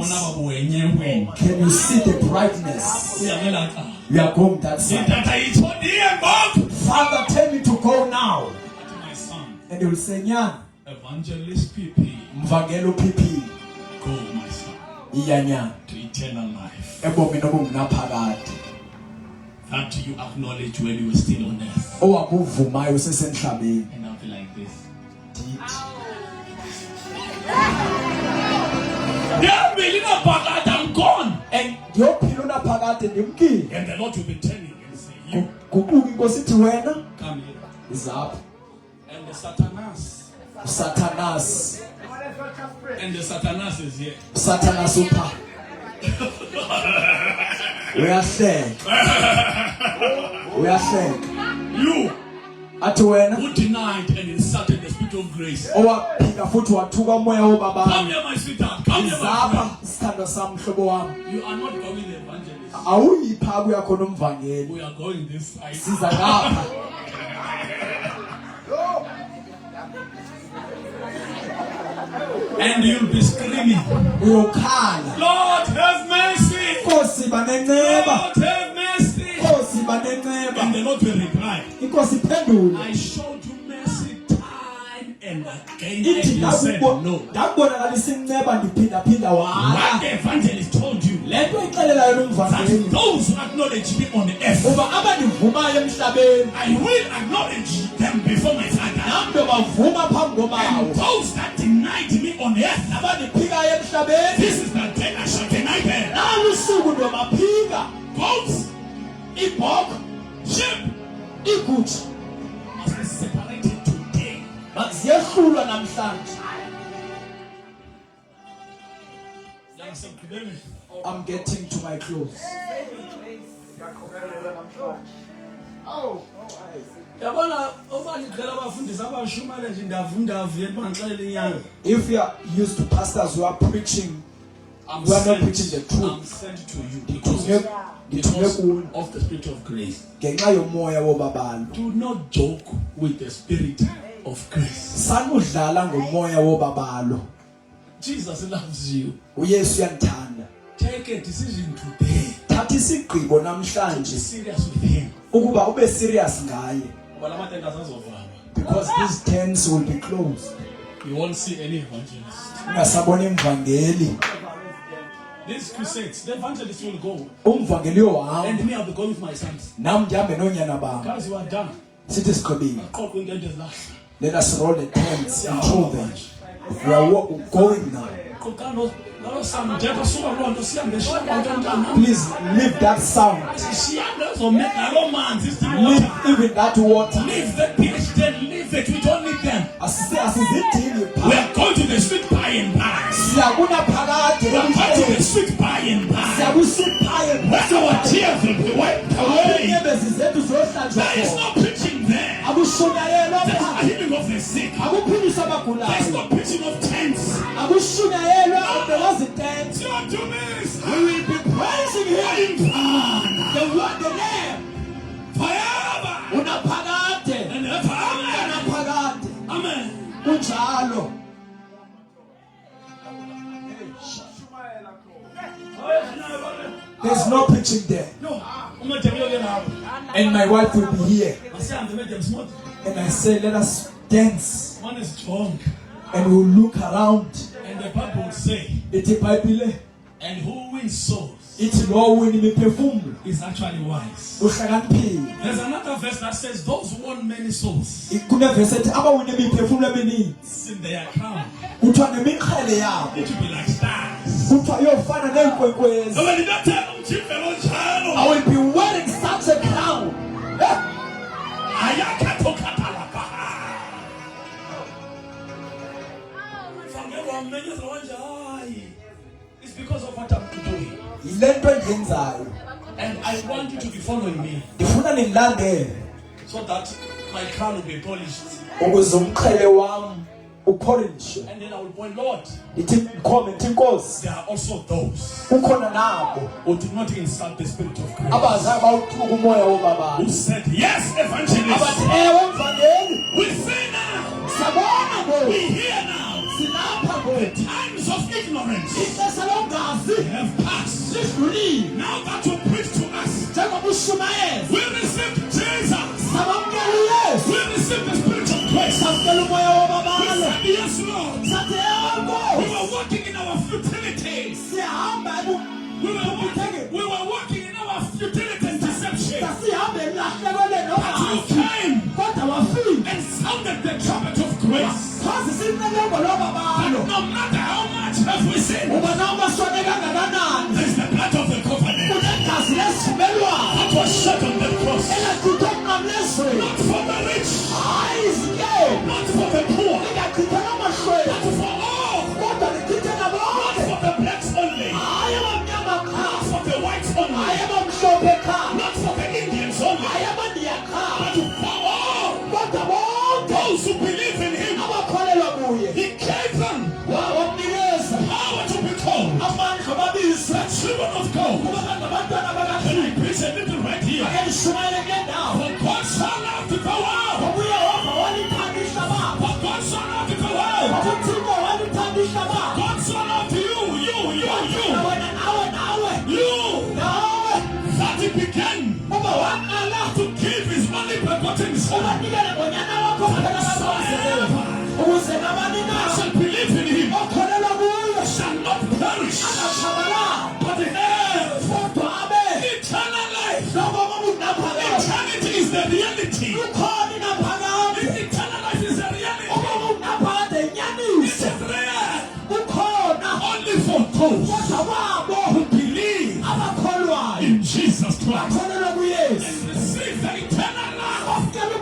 Can you see the brightness? We are going that side. Father, tell me to go now. And he will say, Nyan. Evangelist PP. Mvangelo PP. Go, my son. To eternal life. That you acknowledge when you were still on earth. And I'll be like this. I'm gone. And the Lord will be telling you and say, you come here. And the Satanas. And the Satanas is here. We are saying. You who denied and insulted the spirit of grace. Come here, my sweetheart. Come here, my friend. You are not going the evangelist. We are going this side. And you'll be screaming, Lord have mercy. Lord have mercy. And the Lord will reply, I showed you mercy time and ithi you said no. ndakubonakalisa inceba ndiphinda What the evangelist told you, le nto ixelela yona umvangeli that those who acknowledge me on the earth, uba abandivumayo emhlabeni I will acknowledge them before my Father. nam ndobavuma phambi And kobawo those that denied me on earth, nabandiphikayo emhlabeni this is the day I shall deny them. nalo usuku ndobaphika Goats, iibhokhwe sheep, iigutshi must be separated today. ziyehlulwa namhlanje. I'm getting to my close. Yabona uma ngicela abafundisi abashumayela nje ndavuye bangixelela inyanga. If you are used to pastors who are preaching, who are not preaching the I'm truth, sent to you because of the spirit of grace. ngenxa yomoya wobabantu Do not joke with the spirit of grace. sanudlala ngomoya wobabalo. Jesus loves you. uYesu uyandithanda. Take a decision today. Thatha isigqibo Be namhlanje serious with him. ukuba ube serious ngaye, Ngoba la matenda asazovala. because these tents will be closed. You won't see any evangelist. Ungasabona imvangeli. These crusades, the evangelists will go. Umvangeli yohamba And me, I'll be going with my sons. nam ndihambe noonyana bam. Guys, you are done. Sithi siqhubile. Qoqwe ingento ezilahla. Let us roll the tents and throw them. We are going now. Qoqano nalo sam nje basuka loo nto sihambe shaka ntantana. Please leave that sound. Sihambe uzomeka nalo manzi Leave even that water. Leave the PhD, leave it. We don't need them. Asizidingi We are going to the street by and by. siyakuna phakade We are going to the street by and by. siyakusiphaye Where our tears will be wiped away. inyembezi zethu zohlanjwa There is no preaching there. akushunyayelwa There is pha no healing of the sick. akuphiliswa There is abagulayo no preaching of tents. akushunyayelwa obelazitents. You are doing this. We will be praising him, the word, the name Forever unaphakade and ever. Amen. unaphakade Amen. kunjalo. There's no preaching there, No. And and my wife will be here, one and I say let us dance, is drunk. and we'll look around. And the Bible will say, Ithi iBhayibhile and who wins souls ithi lo wini imiphefumulo is actually wise. uhlakaniphile. There's another verse that says, those who won many souls Kunevesi ethi abawina imiphefumulo emininzi in their crown kuthiwa nemiqhele yabo it will be like stars. kuthiwa yofana neenkwenkwezi. So when you don't tell them, Chief Elochano, I will be wearing such a crown. Ayakato Katalakaha. It's because of what I'm doing. Yile nto endiyenzayo And I want you to be following me ndifuna nindilandele so that my crown will be polished. ukuze umqhele wam upholishwe. And then I will point, Lord, Ndithi ndikhome ndithi Nkosi, there are also those kukhona nabo who do not insult the spirit of grace, abazayo bawuthuka umoya who wobabantu said, yes, evangelist, abathi ewe mvangeli we see now, siyabona we ngoku hear now, silapha ngoku times of ignorance ixesha longazi have passed. lidlulile. Now that you preach to us, Njengoba ushumayeza we receive Jesus, sabamkela uYesu, we receive the spirit of grace. samkela umoya We wobabalo, said, yes, Lord, sathi ewe we Nkosi were walking in our futility. siyahamba We were walking in our futility and deception. sasihambe elahlekweni But you nongazi came kodwa wafika and sounded the trumpet of grace. phansi sinqeleko lobabalo. No matter how much have we sinned, Uba nawumasone kangakanani there's the blood of the covenant unegazi lesivumelwano that was shed on the cross. elachithwa emnqamlezweni, Not for the rich, hayi izikeli, not for the poor, lingachithwa namahlweli but for all. kodwa lichithe Not nabonke, for the blacks only, hayi abamnyama qha, not for the whites hayi only, abamhlophe qha, not for the Indians only, hayi abandiya qha, but for all kodwa bonke those who believe in Him. abakholelwa kuye. He gave them Wamnikeza power to be called amandla babizwe the children of God. kuba ngabantwana Can I bakaThixo. preach a little right here? Ake ndishumayele kule ndawo. For God so loved the world. Ngoba uYehova walithanda ihlabathi. For God so loved the world. Ngoba uThixo walithanda ihlabathi. God so loved you. Wena nawe You. That He began uba waqala to give His only begotten Son. ubanikele ngonyana wakho phela kaBaba ukuze nabani na those who believe in Jesus Christ and receive the eternal life. Eternal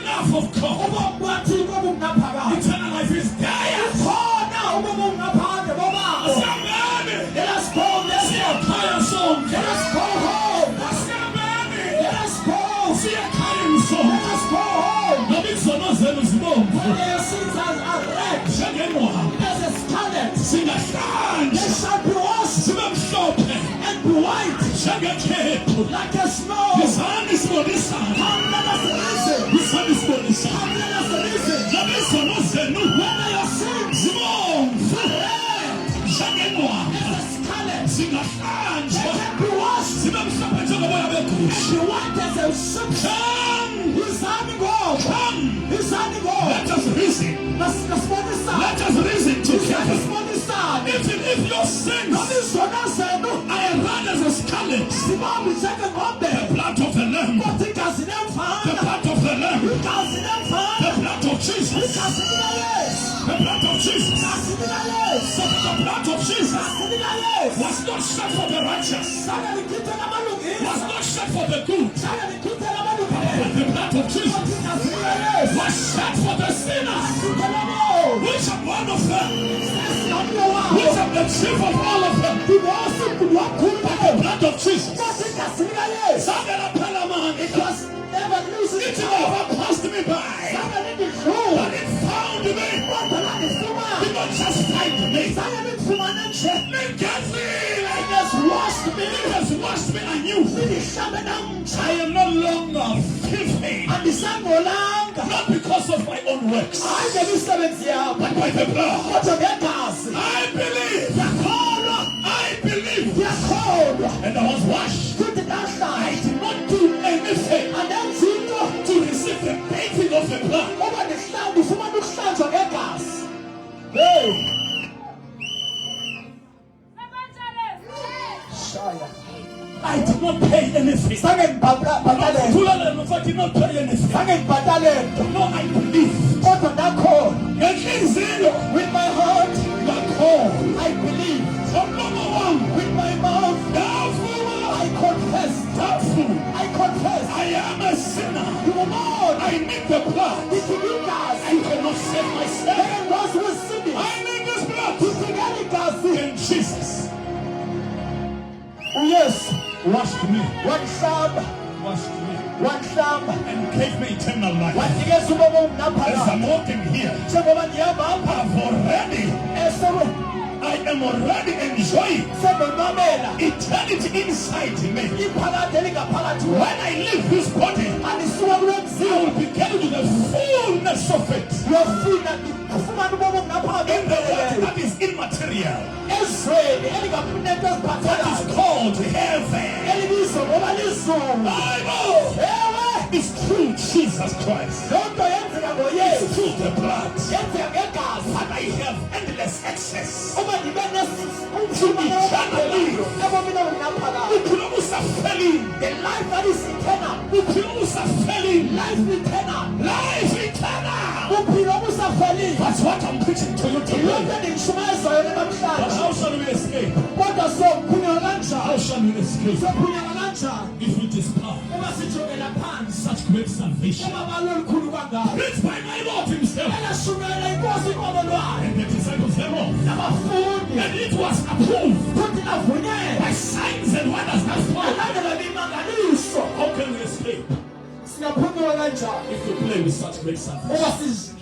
life of God. Eternal life is there. Somebody, let us go. Let's see a choir song. Let us go home. Somebody, let us go. See a choir song. Let us go home. When their sins are red, as a scarlet, they shall be washed and be white like a snow. Come, let us listen. Come, let us listen. When your sins are red, as a scarlet, they can be washed and be white as a snow. He's having God. He's having God. Let us reason. Let us reason together. Even if your sins are red as a scarlet, the blood of the Lamb, the blood of the Lamb, the blood of Jesus, the blood of Jesus, the blood of Jesus was not shed for the righteous, was not shed for the good, but the blood of Jesus was shed for the sinners. Which of one of them? Which of the chief of all of them? The blood of Jesus. It was never losing. It never passed me by. But it found me. It not just find me. It gets me. It has washed me. It has washed me anew. I am no longer filthy. Not because of my own works, but by the blood. I believe. I believe. And I was washed. I did not do anything to receive the bathing of the blood. Hey. I did not pay anything. I did not pay anything. No, I believe. With my heart, I believe. With my mouth, I confess. I am a sinner. I need the blood. I cannot save myself. I need this blood. In Jesus. Yes. Washed me. Washed me. And gave me eternal life. As I'm walking here, I am already enjoying eternity inside me. When I leave this body, I will be getting to the fullness of it. In the world that is immaterial, that is called heaven. Bible is through Jesus Christ. It's through the blood. And I have endless access to eternal life. The life that is eternal. Life eternal. That's what I'm preaching to you today. But how shall we escape? How shall we escape? If we despise such great salvation, preached by my Lord himself and the disciples thereof, and it was approved by signs and wonders that follow. How can we escape if we play with such great salvation?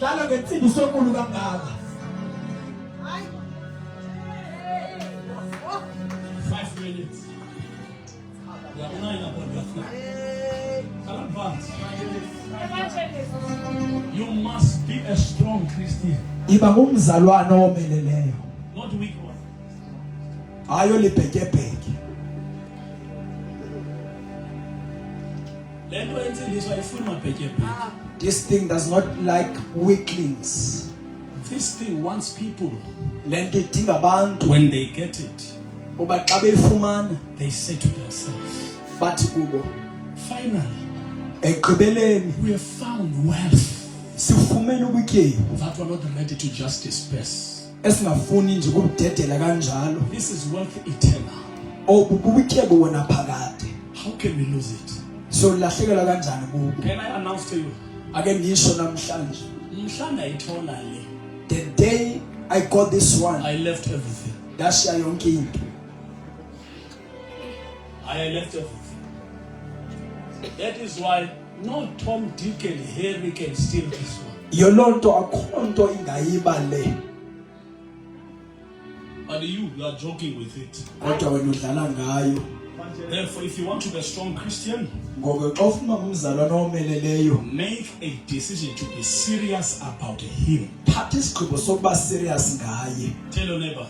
5 minutes. We are 9 about your flight. You must be a strong Christian. Not weak one. This thing does not like weaklings. This thing wants people. When they get it, they say to themselves, finally, we have found wealth that we're not ready to just disperse. esingafuni nje ukudedela kanjalo. This is wealth eternal. Obubutshebo wona phakade. How can we lose it? So lahlekelwa kanjani kubo? Can I announce to you? Ake ngisho namhlanje. Mhlanga ithola le. The day I got this one, I left everything. dashiya yonke into. I left everything. That is why no Tom, Dick and Harry can steal this one. Yolonto akhonto ingayiba le. But you are joking with it. Kodwa wena udlala ngayo. Therefore, if you want to be a strong Christian, Ngoba xa ufuna umzalwane omeleleyo, make a decision to be serious about him. thatha isigqibo sokuba serious ngaye. Tell your neighbor.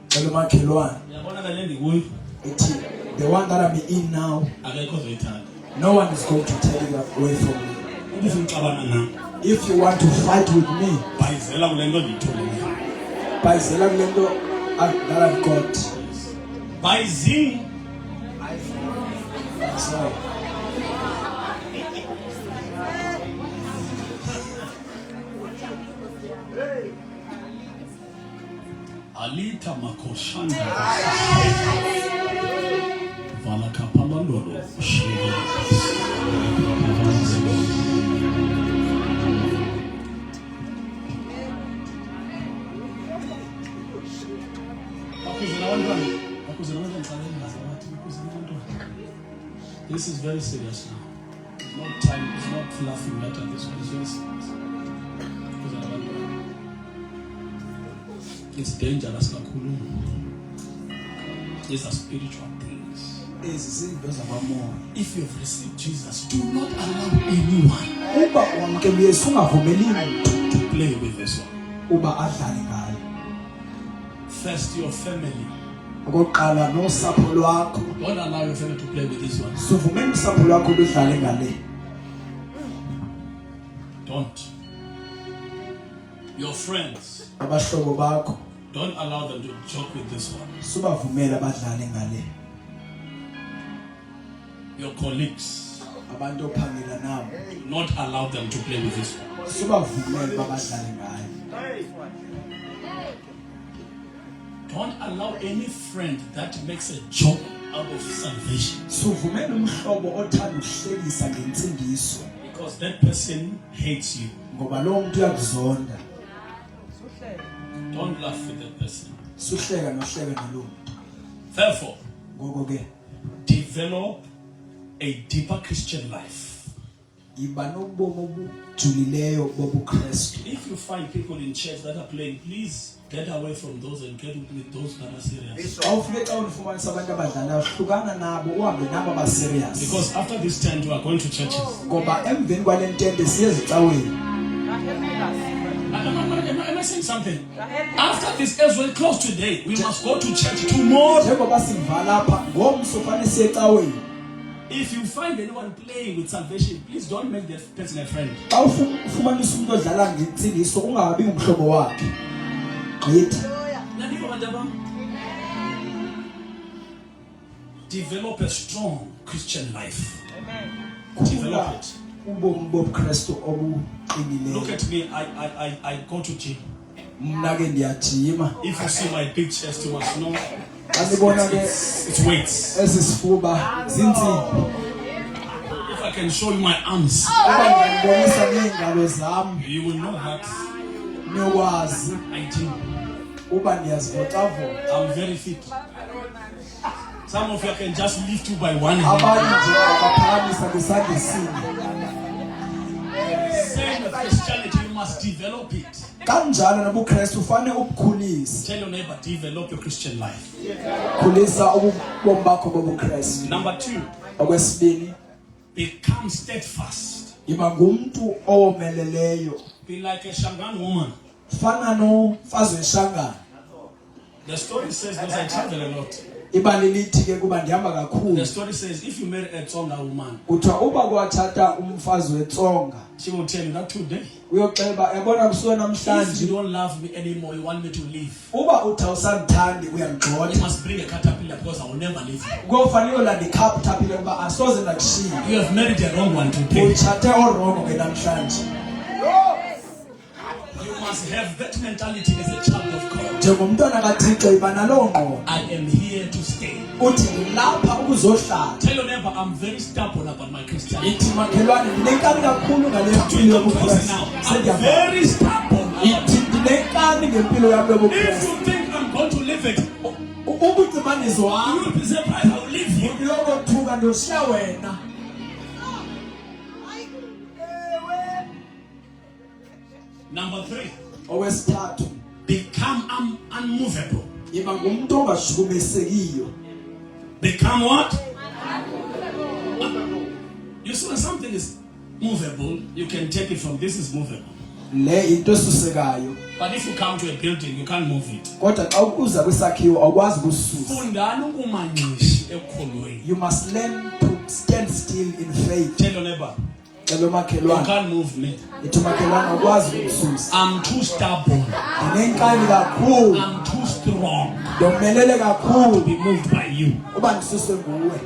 Cela umakhelwane Yabona kale ndikuyo. ethi the one that I'm in now, Akekho ozoyithanda. no one is going to take it away from me. Ufuna uxabana nami. If you want to fight with me, Bayizela kule nto ndiyitholileyo. bayizela kule nto that I've got. Bayizini. So, Alita makoshanda. Vala kapalondolo. This is very serious now. It's not time, it's not laughing matter. This one is very serious. It's dangerous, kakhulu. These are spiritual things. ezi zinto zabamoya. If you've received Jesus, do not allow anyone Uba wamkela uYesu ungavumeli muntu to play with this one. uba adlale ngayo. First, your family. Okokuqala nosapho lwakho. Don't allow your family to play with this one. Suvumela usapho lwakho ludlale ngale. Don't. Your friends, Abahlobo bakho don't allow them to joke with this one. subavumela badlale ngale. Your colleagues, Abantu ophangela nabo not allow them to play with this one. subavumela babadlale ngayo. Don't allow any friend that makes a joke out of salvation, Suvumela umhlobo othanda ukuhlekisa ngensindiso because that person hates you. ngoba lo muntu uyakuzonda. Don't laugh with that person. Suhleka nohleka nalo muntu. Therefore, Ngoko ke develop a deeper Christian life. iba nobomo obujulileyo bobuKristu. If you find people in church that are playing, please get away from those and get with those that are serious. Awufike xa unifumanisa abantu abadlalayo hlukana nabo uhambe nabo abaserious. Because after this tent, you are going to churches. Ngoba emveni kwale ntente siye ezicaweni. Am I saying something? After this, as well close today, we must go to church tomorrow. Njengoba sivala apha ngomso fanele siye ecaweni. If you find anyone playing with salvation, please don't make that person a friend. Xa ufumanisa umuntu odlala ngensindiso ungabi umhlobo wakhe. Gqithi. Develop a strong Christian life. Kukhula Develop it. ubomi bobuKristu Look obuqinileyo. at me, I go to gym. Mna ke ndiyajima. If you see my big chest, you must know Andibona ke it's weights. ezi sifuba zintsimbi. If I can show you my arms, Uba ndiyabonisa neengalo zam you will know that niyokwazi I gym. uba ndiyazivocavoca. I'm very fit. Some of you can just lift you by one Abanye hand. nje abaphakamisa ngesandla esinye. Same with Christianity, you must develop it. Kanjalo nabuKristu ufanele ubukhulise. Tell your neighbor, develop your Christian life. Khulisa ubomi bakho bobuKristu. Number 2, Okwesibini, become steadfast. iba ngumntu owomeleleyo. Be like a Shangan woman. Fana nomfazi weshangana. The story says, because I travel a lot. Ibali lithi ke kuba ndihamba The kakhulu. story says, if you marry a Tsonga woman, Kuthiwa uba kwathatha umfazi weTsonga, she will tell you that today, uyoxeba yabona kusuka if you namhlanje don't love me anymore, you want me to leave, uba uthi awusamthandi you uyamgxotha. must bring a caterpillar because I will never leave you. Kuyofanele uyolanda ikhaphuthapile kuba asoze ndakushiya. You have married the wrong one today. Utshate orongo ke namhlanje. You must have that mentality as a child of God. njengomntwana kaThixo iba nalo ngqondo I am here to stay. uthi ngilapha ukuzohlala. Tell your neighbor, I'm very stubborn about my Christianity. Ithi makhelwane ndinenkani kakhulu ngale mpilo yobuKristu. I'm very stubborn. Ithi ndinenkani ngempilo yami If yobuKristu. you think I'm going to live it, Ubudimaniso wami you will be surprised I'll leave you. ngilokothuka ndoshiya wena. Number 3, Okwesithathu, become unmovable. iba ngumuntu ongashukumesekiyo. Become what? You see, when something is movable, you can take it from this is movable. Le into esusekayo. But if you come to a building, you can't move it. Kodwa xa uza kwisakhiwo awukwazi ukususa. Fundani ukumanxishi ekukholweni. You must learn to stand still in faith. Tell your neighbor, Celo you makhelwane. can't move me. Ithi makhelwane awukwazi ukususa. I'm too stubborn. Ndinenkani kakhulu. I'm too strong Ndomelele to kakhulu. be moved by you. Uba ndisuswe nguwe.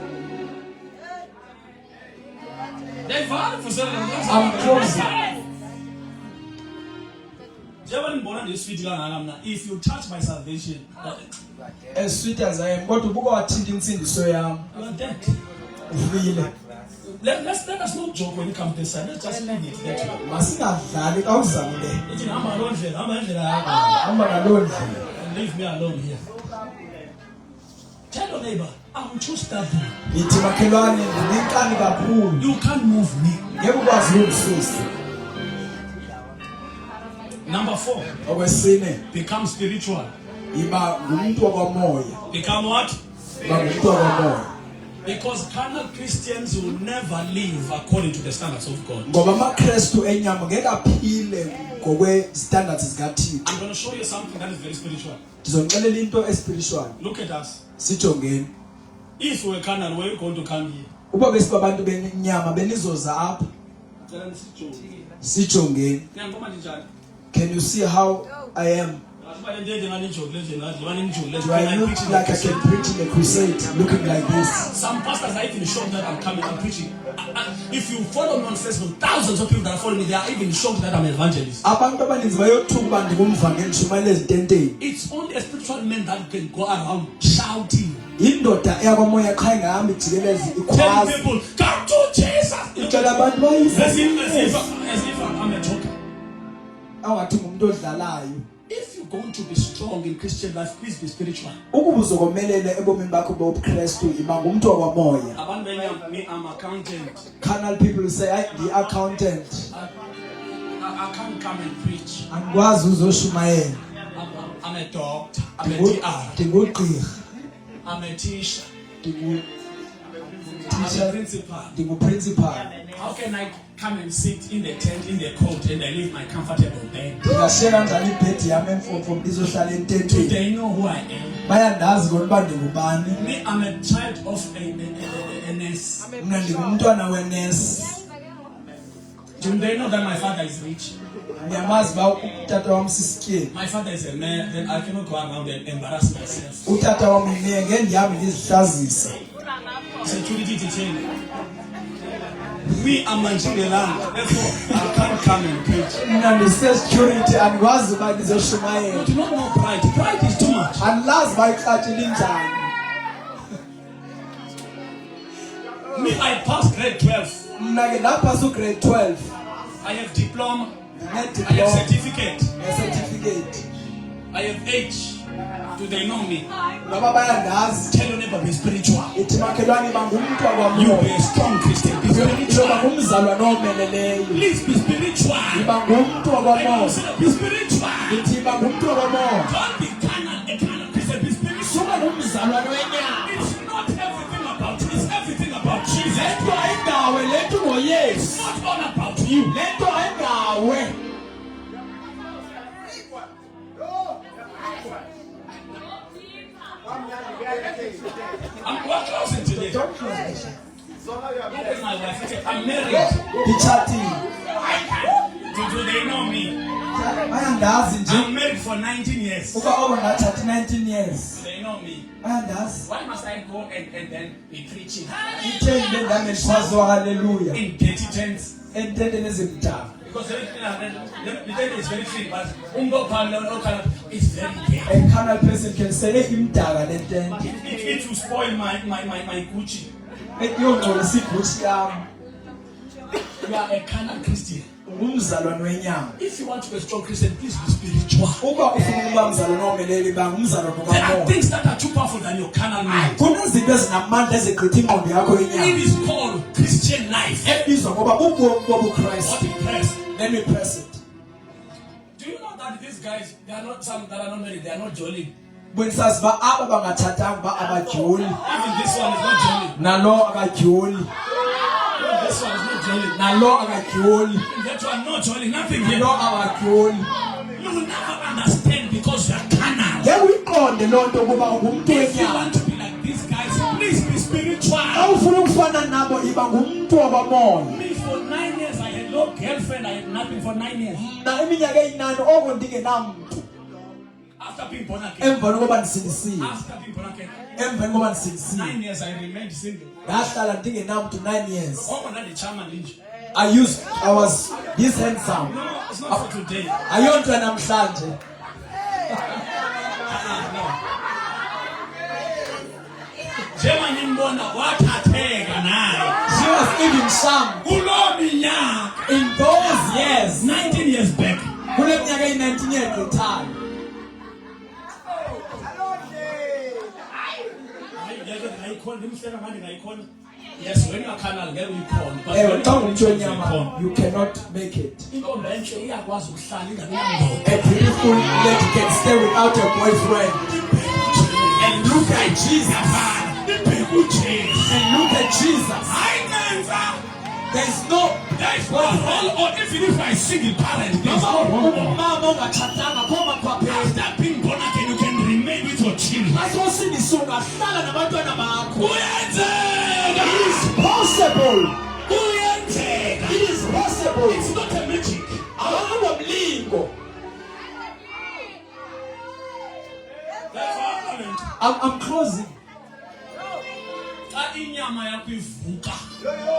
I'm close. If you touch my salvation, As sweet as I am, kodwa ubuka wathinta insindiso yami. you are dead. Ufile. Let us not joke when it comes to this side. Let's just leave it that way. Masingadlali xa uzamile. Ithi hamba ngaloo ndlela, hamba ngendlela yakho. Hamba ngaloo ndlela. And leave me alone here. Tell your neighbor, I'm too stubborn. Ithi makhelwane ndinenkani kakhulu. You can't move me. Ngeke ukwazi ukungisusa. Number 4, Okwesine, become spiritual. iba ngumuntu wakwamoya. Become what? Iba ngumuntu wakwamoya. Because carnal Christians will never live according to the standards of God. Ngoba amaKristu enyama ngeke aphile ngokwe standards zikaThixo. I'm going to show you something that is very spiritual. Ndizonixelela into espiritual. Look at us. Sijongeni. If we were carnal, were you going to come here? Uba besiba abantu benyama benizoza apha. Sijongeni. Can you see how I am? Do I look like I can preach in a crusade looking like this? Some pastors are even shocked that I'm coming, I'm preaching. If you follow me on Facebook, thousands of people that are following me, they are even shocked that I'm an evangelist. Abantu abaninzi bayothuka ndingumvangeli shumayele ezintenteni. It's only a spiritual man that can go around shouting. Indoda eyakwamoya qha ingahamba ijikeleza Telling ikhwaza. people, come to Jesus! Icela abantu bayise. As if I'm a joker. Awungathi ngumuntu odlalayo. If you're going to be strong in Christian life, please be spiritual. Ukuba uzokomelela ebomini bakho bobuKristu iba ngumuntu wakwamoya. Me, I'm accountant. Carnal people say the accountant. I can't come and preach. Angikwazi uzoshumayela. I'm a doctor. I'm a DR. Ndingugqirha. I'm a teacher. I'm a principal. Ndinguprincipal. How can I come and sit in the tent, in the coat, and I leave my comfortable bed? Ndingashiyela njani ibhedi yami emfumfu ndizohlala Do ententeni? they know who I am? Bayandazi ngoba ndingubani. Me, I'm a child of a nurse. Mna ndingumntwana wenesi. Do they know that my father is rich? Ndiyamazi uba utata wam sisityeni. My father is a mayor, then I cannot go around and embarrass myself. Utata wam yinye ngeke ndihambe ndizihlazise. Security detail. We are Manjingeland, therefore I can't come and preach. Mna ndise-security andikwazi uba ndizoshumayela. You do not know pride. Pride is too much. Andilazi uba ikratshi linjani. Me, I passed grade 12. Mna ke ndaphasa ugrade 12. I have diploma. I have Nediploma. certificate. Certificate. I have age. Do they know me? Ngoba bayandazi. Tell your neighbor, be spiritual. Ithi makhelwane iba ngumuntu You be wakwamoya. a strong Christian. Be Iloba spiritual. ngumzalwane omeleleyo. Please be spiritual. Iba ngumuntu I wakwamoya. say, be spiritual. Ithi iba ngumuntu wakwamoya. Don't be carnal, a carnal Christian. Be spiritual. Suka ngumzalwane wenyama. It's not everything about you. It's everything about Jesus. Lento ayingawe, lento ngoYesu. It's not all about you. Lento ayingawe. We're closing today. Don't close this. Look at my wife. Okay, I'm married. Be chatting. Do they know me? Bayandazi nje. I'm married for 19 years. Uba ngathi 19 years. Do they know me? Bayandazi. Why must I go and then be preaching Itheni lendame likhwazo hallelujah. in dirty tents? Ententeni ezimdaka. Because the tent is very free, but it's very big. A carnal person can say, hey, imdaka le tent. It will spoil my Gucci. Yongcola Gucci yami. You are a carnal Christian. Umzalwane wenyama. If you want to be a strong Christian, please be spiritual. Uba ufuna ukuba umzalwane omelele ba umzalwane There are kaMoya. things that are too powerful than your carnal mind. Kunezinto ezinamandla ezigqitha ingqondo yakho It yenyama. is called Christian life. Ebizwa ngoba ubomi bobuKristu. What it press. Let me press it. Do you know that these guys, they are not some that are not married, they are not jolly. Bwensazi ba aba bangathathanga ba abajoli. Even this one is not jolly. Nalo akajoli. This one is not jolly. Nalo akajoli. That one not jolly. Nothing here. Nalo abajoli. You will never understand because you are carnal. Uyiqonde lonto kuba ungumuntu If you wenyama. want to be like these guys, please be spiritual. Awufuna ukufana nabo iba ngumuntu wabamoya. Me for 9 years, I had no girlfriend. I had nothing for 9 years. Na iminyaka eyinani oko ndingenamuntu. After being born again. Emva kokuba ndisindisiwe. After being born again. Emva kokuba ndisindisiwe. 9 years, I remained single. Ngahlala ndingenamuntu 9 years. Oh, not the charmer ninja. I was this handsome. No, it's not for today. Ayonto namhlanje. Jema nimbona wathatheka naye. She was even some Kulo minyaka. in those years. 19 years back. Kule minyaka eyi-19 yegqithayo. Yes, when you are carnal, then we porn. But Ewe when xa you are ungumntu spiritual, you wenyama, porn. you cannot make it. Intombi entle iyakwazi ukuhlala ingabi A beautiful lady can stay without a boyfriend. and look at Jesus. And look at Jesus. There is no Or even if I single parent, there's no wrong. umama ongatshatanga koma kwaphela. After being born again, you can remain with your children. Asosindiswa ungahlala nabantwana bakho. Kuyenzeka. It is possible. Kuyenzeka. It is possible. It's not a magic. Awungomlingo. Therefore, I'm closing. xa inyama yakho ivuka,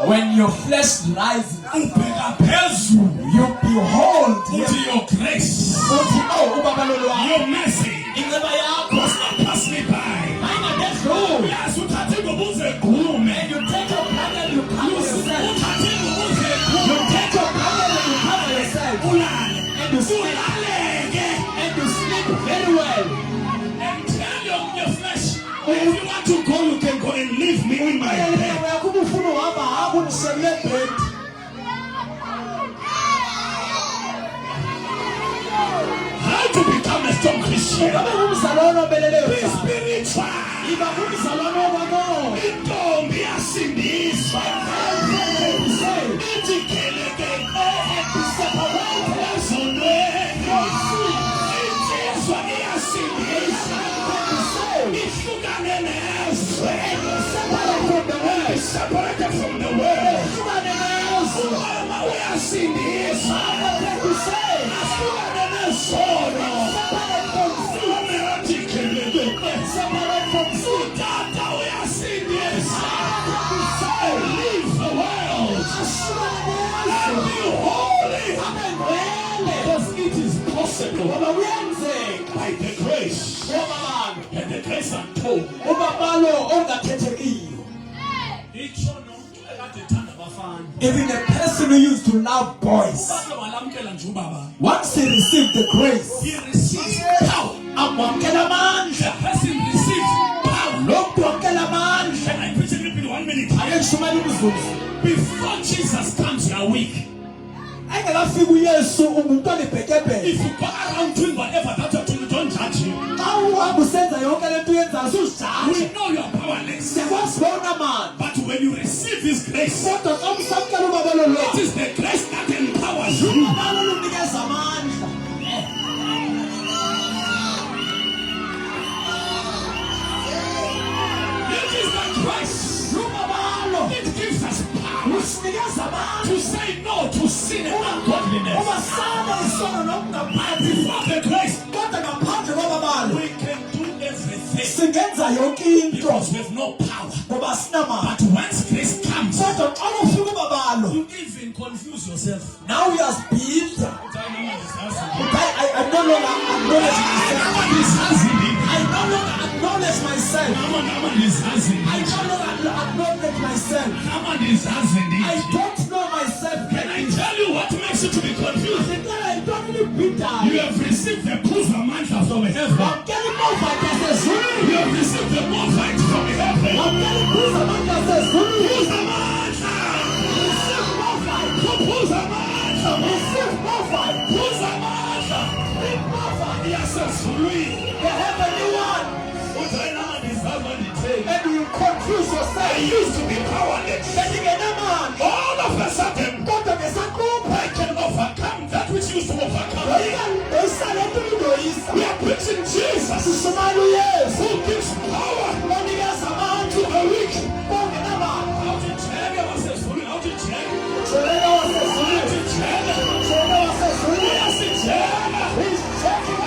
When your flesh rises, ubheka phezulu, you behold uthi your grace, uthi oh ubaba lolwakho. your mercy Inceba yakho must not pass me by. ayingadedluli. Yazi uthathe ngobuze gume. And you take your blanket, you cover yourself. Uthathe ngobuze You gume. take your blanket and you cover yourself. Ulale. And you sleep. Ulaleke. And you sleep very well. And tell your flesh, if you want to go, you can go and leave me in my bed. Uyakuba ufuna uhamba hamba undishiyele ebhedi. How to become a strong Christian? Ube ngumzalwane obeleleyo Be sana. spiritual. Iba ngumzalwane wabamoya. Intombi yasindiswa. Ithi keleke. Ezonweni. Insizwa iyasindiswa. Ihlukane nezwe. Be separated from the world. Umama uyasindiswa. Ahlukane nesono. Umerathi keleke. Utata uyasindiswa. Leave the world. And be holy. Because it is possible by the grace. And the grace untold. Ubabalo ongathethekiyo. Even a person who used to love boys, once he received the grace, He receives power. amwamkela amandla. The person receives power. Lo mntu wamkela amandla. Can I preach a little bit 1 minute? Ake ngishumele umzuzu. Before Jesus comes, you are weak. Engakafika uYesu ungumuntu olibhekebheke. If you go around doing whatever that you're doing, don't judge you. Xa uhamba usenza yonke le nto uyenzayo suzijaji. We know you are powerless. Siyakwazi bona mani. But when you receive this grace, Kodwa xa usamkela ubabalo lo. it is the grace that empowers you. Ubabalo lunikeza amandla. It is the grace. Ubabalo It gives us power lusinikeza amandla. to say no to sin and ungodliness. Ubasaba isono nokungaphathi. Before the grace, Kodwa ngaphandle kwababalo we can do everything singenza yonke into because we have no power. ngoba sinamandla. But once grace comes, Kodwa xa ufika ubabalo, you even confuse yourself. now he has been. I I no longer acknowledge myself. no longer acknowledge myself. I no longer acknowledge myself. I don't know myself. Can I tell you what makes you to be confused? You have received the Kuza mantra from heaven. I'm getting more fight as a Zulu. You have received the more fight from heaven. I'm getting Kuza mantra as a Zulu. Kuza mantra. Receive more fight. Kuza mantra. Receive more fight. Kuza mantra. Receive more fight. Yes, Zulu. The heavenly one. And you confuse yourself. I used to be powerless. All of a sudden, I can overcome that which used to overcome me. We are preaching Jesus, who gives power to the weak. How to check ourselves? How to check? How to check? Yes, it's check. He's checking us.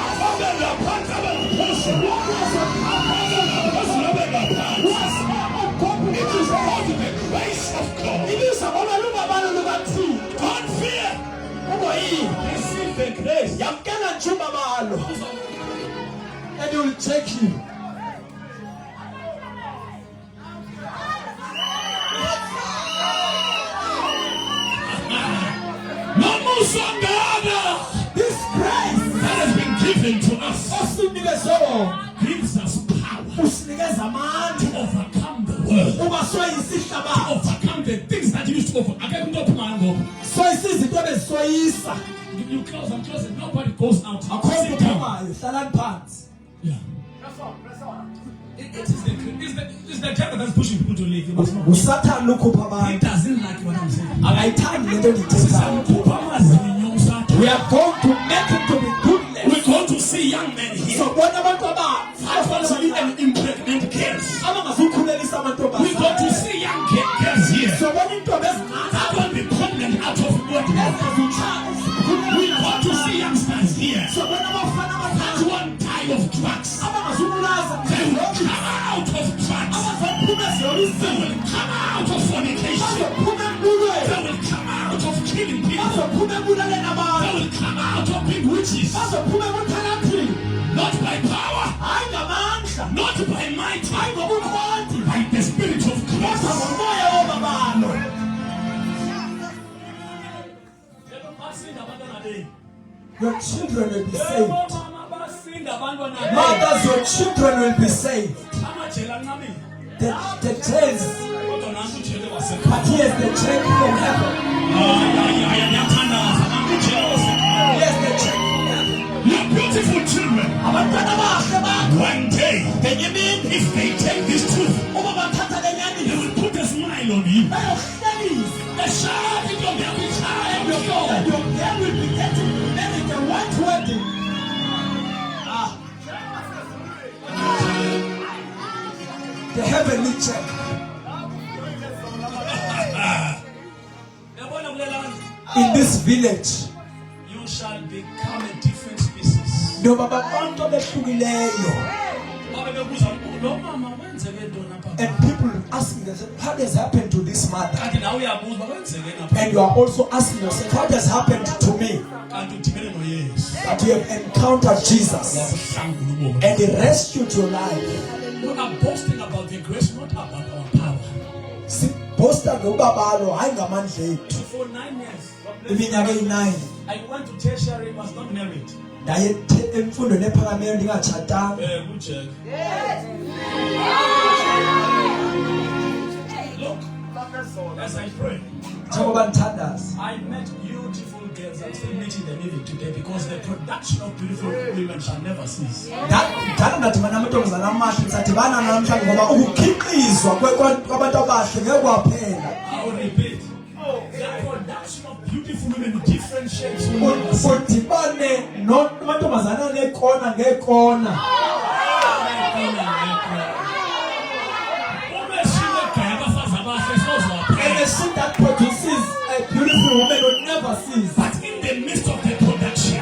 It is called the grace of God. Don't fear. Receive the grace. And he will check you. No more stronger. This grace that has been given to us gives us power to overcome the world, to overcome the things that you used to overcome. You close, I'm closing. Nobody goes out. Sit down. Yeah. It's the devil that's pushing people to leave. You must know. He doesn't like what I'm saying. We are going to make him to be goodness. We're going to see young men here. So Actually, an impregnant girls. We're going to see young girls here. So That will be pregnant out of wedlock. We're going to see youngsters here. That one type of drugs. They will come out of drugs. They will come out of fornication. They will come out of killing people. They will come out of big witches. Not by power, not by might, by the Spirit of Christ. Your children will be saved. Mothers, your children will be saved. The chains. But here's the chain from heaven. Yes, the chain from heaven. Your beautiful children, one day, if they take this truth, they will put a smile on you. A shout in your belly, child. And your girl will be getting married a white wedding. The heavenly check. In this village, you shall become a different species. And people asking themselves, what has happened to this mother? And you are also asking yourself, what has happened to me? But you have encountered Jesus and he rescued your life. We are boasting about the grace, not about our power. For 9 years, I went to tertiary, was not married. Look, as I pray, I met beautiful girls. I'm still meeting them even today because the production of beautiful women shall never cease. I will repeat. The production of beautiful women in different shapes will never cease. And the shit that produces a beautiful woman will never cease. But in the midst of the production,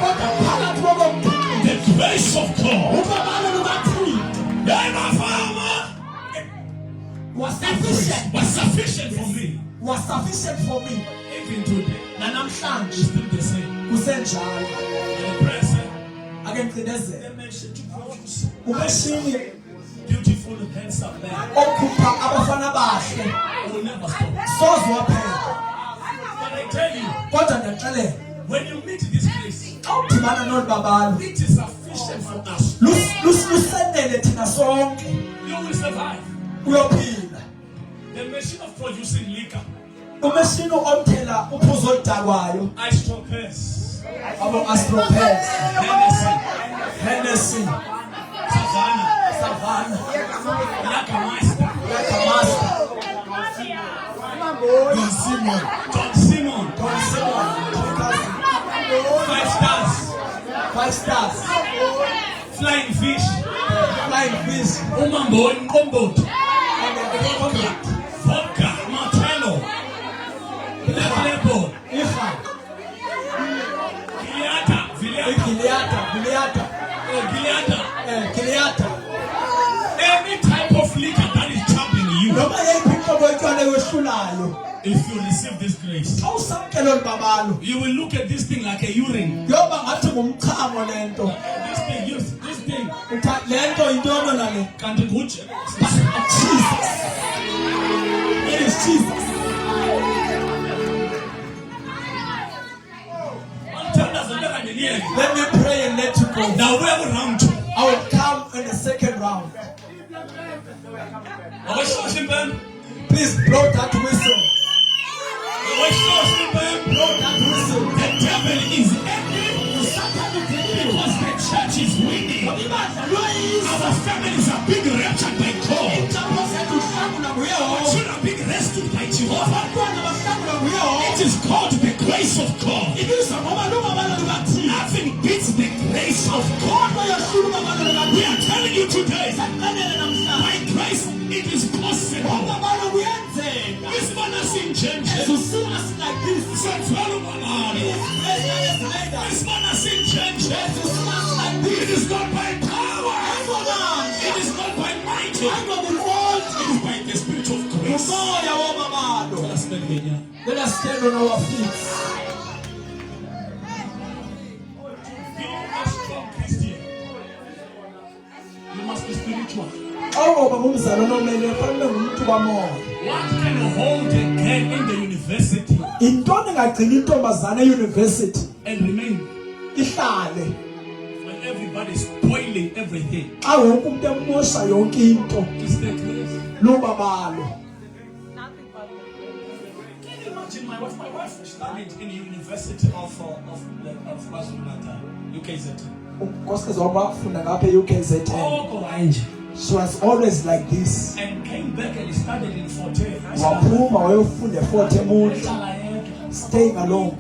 the grace of God was sufficient for me. Even today, And I'm it's still the same. The present, the message to produce. umeshini beautiful, handsome man. okhupha abafana bahle Will never stop. soze waphela. But I tell you, Kodwa ndiyaxelela when you meet this grace, xa udibana nolu babalo it is sufficient for us. lusenele thina sonke You will survive. uyophila. The machine of producing liquor, Umeshini omthela uphuzo oludakwayo Istropes, abo-astropet Hennessy, Hennessy Savannah, Savannah Yakamasta, Yakamasta Don Simon, Don Simon 5 stars, 5 stars Flying Fish, Flying Fish Umamboni, Komboto, and the contract Vodka, Martello, Black Label, Ifa Gileata, Gileata any type of liquor that is troubling you. noma yeyiphi inhlobo yotshwala ewehlulayo If you receive this grace, xa usamkela olu babalo you will look at this thing like a urine. yoba ngathi ngumchamo le nto This thing, le nto yintoni nale can't go. Jesus. It is Jesus. Let me pray and let you go. Now we're round. I will come in the second round. Please blow that whistle. Blow that whistle. The devil is angry because the church is winning. Our families are being raptured by God. Children are being rescued by Jehovah. It is called the grace of God. Nothing beats the grace of God. We are telling you today, by grace it is possible. This man has seen changes. This man has seen changes. It is not by power. It is not by might. It is by the Spirit of grace. Let us stand on our feet. Be a strong Christian. You must be spiritual. What What can hold a girl in the university university and remain when everybody is spoiling everything? It's the grace. Can you imagine my wife studied in the University of KwaZulu-Natal, UKZN. Oh, Orange. She was always like this. And came back and studied in Forte. Staying alone.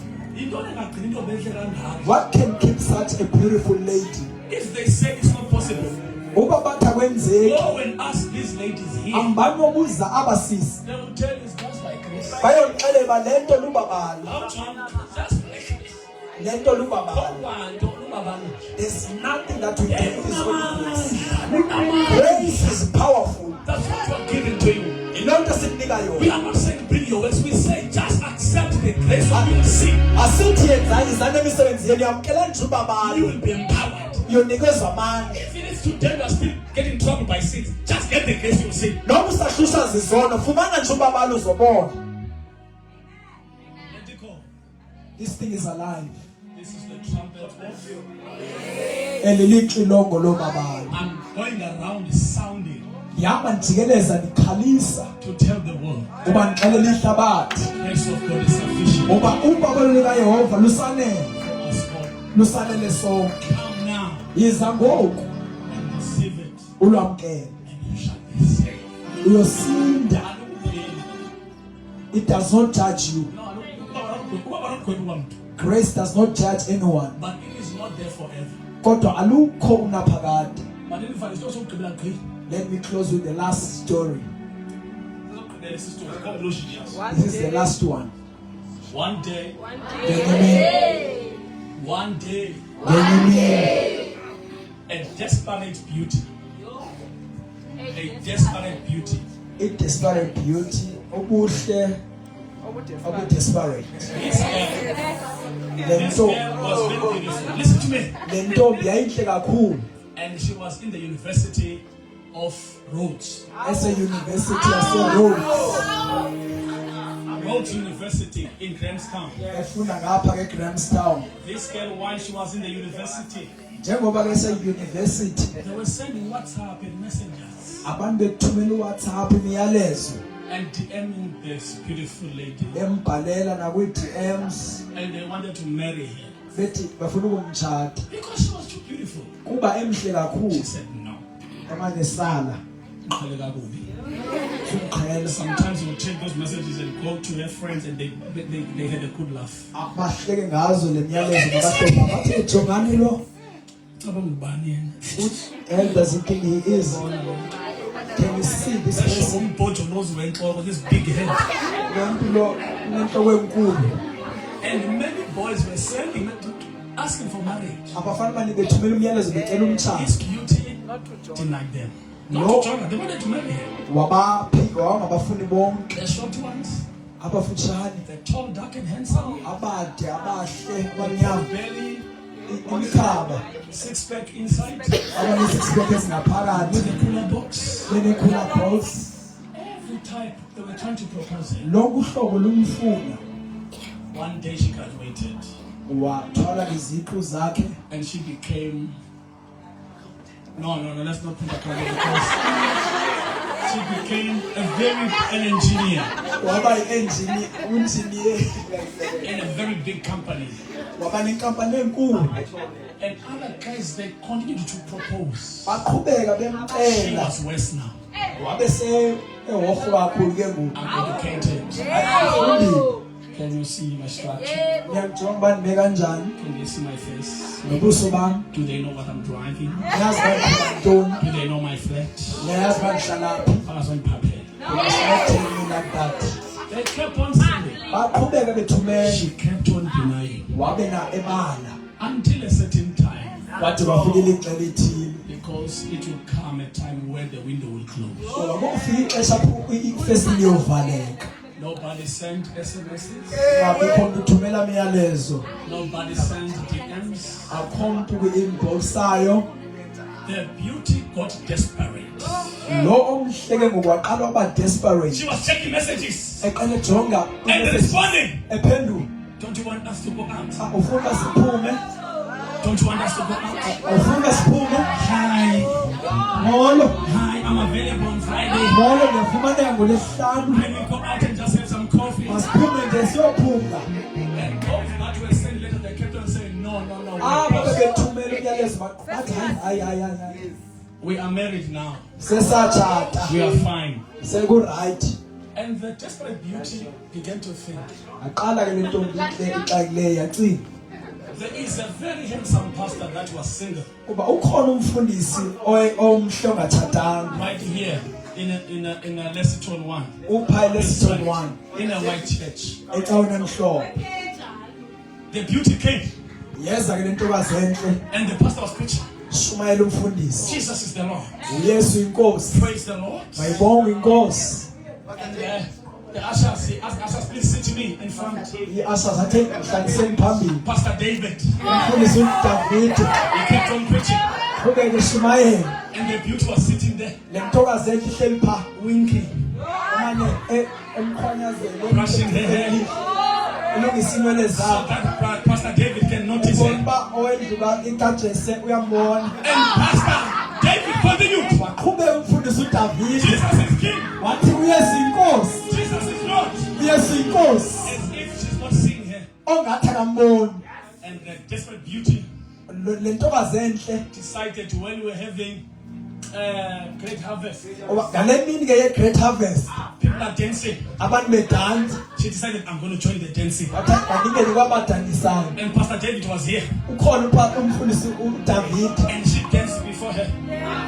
What can keep such a beautiful lady? If they say it's not possible, go and ask these ladies here. They will tell you it's just by grace. Just by grace. There's nothing that we can do this holy grace. Grace is powerful. That's what we are giving to you. We are not saying bring your ways. We say just accept the grace of your sin. You will be empowered. Even if today you are still getting troubled by sin, just get the grace of sin. This thing is alive. This is the trumpet of God. I'm going around sounding to tell the world the grace of God is sufficient. Come now and receive it, and you shall be saved. It does not judge you. Grace does not judge anyone. But it is not there forever. Let me close with the last story. This is the last one. One day, a desperate beauty. A desperate beauty. A desperate beauty. Desperate. This girl was very beautiful. Listen to me. And she was in the University of Rhodes. As a university, as a Rhodes. Rhodes University in Grahamstown. Efunda ngapha ke Grahamstown. This girl, while she was in the university, Njengoba ke se university, they were sending WhatsApp and messengers abantu bethumela uWhatsApp imiyalezo and DMing this beautiful lady. embhalela na kwi DMs And they wanted to marry her bethi bafuna ukumtshada because she was too beautiful. kuba emhle kakhulu. She said no. Manje sala Ngiqhele kakubi. ukuqhela Sometimes you will take those messages and go to her friends and they had a good laugh. abahleke ngazo le myalezo nabahlobo bathi jongani lo Cabanga ubani yena? elder thinking he is. Can you see this person? Umbhojo noziwe enhloko, this big head. Lento lo nenhloko enkulu. And many boys were sending asking for marriage. Abafana bani bethumela umyalezo becela His umtshado. beauty denied them. No. Not to join her. They wanted to marry her. Wabaphika wangabafuni bonke The short ones, abafutshane, the tall, dark and handsome, abade, abahle, abanyama, belly, imikhaba, six-pack inside, abanesixibeke ezingaphakathi, with a cooler box. benekhula box. Every type they were trying to propose her. Lonke uhlobo lumfuna. One day she graduated Wathwala iziqu zakhe. and she became. No, let's not put that on because she became an engineer Waba engineer, engineer in a very big company. waba nenkampani enkulu. And other guys, they continued to propose. Baqhubeka She bemcela. was worse now. Wabe se ehofo kakhulu ke ngoku. I'm educated. Ayifundile. Can you see my structure? Ngiyajonga bani bekanjani Can they see my face? nobuso bami. Do they know what I'm driving? Yazi bantoni. Do they know my flat? Yazi bangihlaphi. They Like that. kept on sending. Baqhubeka bethumela. She kept on denying Wabe na ebala. until a certain time, Wathi bafikile ixesha lithile. because it will come a time where the window will close. Ngoba kufika ixesha ifesili yovaleka. Nobody sent SMSs. Ngabikho umuntu uthumela imiyalezo. Nobody sent DMs. Akho umuntu kwi-inbox sayo. The beauty got desperate. Lo omhleke ngokwaqala waba desperate. She was checking messages Eqale jonga and responding. ephendula. Don't you want us to go out? Ufuna siphume? Don't you want us to go out? Ufuna siphume? Hi. Molo. Hi, I'm available on Friday. Molo ngiyafumaneka ngoLwesihlanu. Can we go out and just have some coffee? Masiphume nje siyophumla. And those that were sent letters, they kept on saying, no. Aba bebethumela umyalezo bathi hayi. We are married now. Sesatshata. We are fine. Sekuright. And the desperate beauty began to think. Aqala ke le ntombi ixakileyo yacinga. There is a very handsome pastor that was single Kuba ukhona umfundisi omhle ongatshatanga. right here in a Lesotho one. Upha Lesotho 1 In a white church. ecaweni emhlophe. The beauty came Yeza ke le ntokazi enhle and the pastor was preaching. shumayela umfundisi. Jesus is the Lord. uYesu inkosi. Praise the Lord. Mayibonge inkosi. And the ushers please sit to me in front. I-Asha zathe mhlaliseni phambili. Pastor David, Umfundisi uDavid he kept on preaching. qhubeke shumayela. And the beauty was sitting there, Le ntokazi enhle ihleli pha. winking, Manje emkhwanyazele. brushing her hair. Elungisa inwele So zakhe. that Pastor David can notice her. Ubona owendluka intajese uyambona. And Pastor David continued. Waqhubeka umfundisi uDavid. Jesus is king. Wathi uYesu inkosi. Jesus is Lord. uYesu inkosi. As if she's not seeing her. Ongathi akamboni. And the desperate beauty Le ntokazi enhle. decided when we were having great harvest, Ngale mini ke ye-Great Harvest. people are dancing. Abantu bedansa. She decided, I'm going to join the dancing. Wathi ngingene kwabadanisayo. And Pastor David was here. Ukhona umfundisi uDavid. And she danced before her.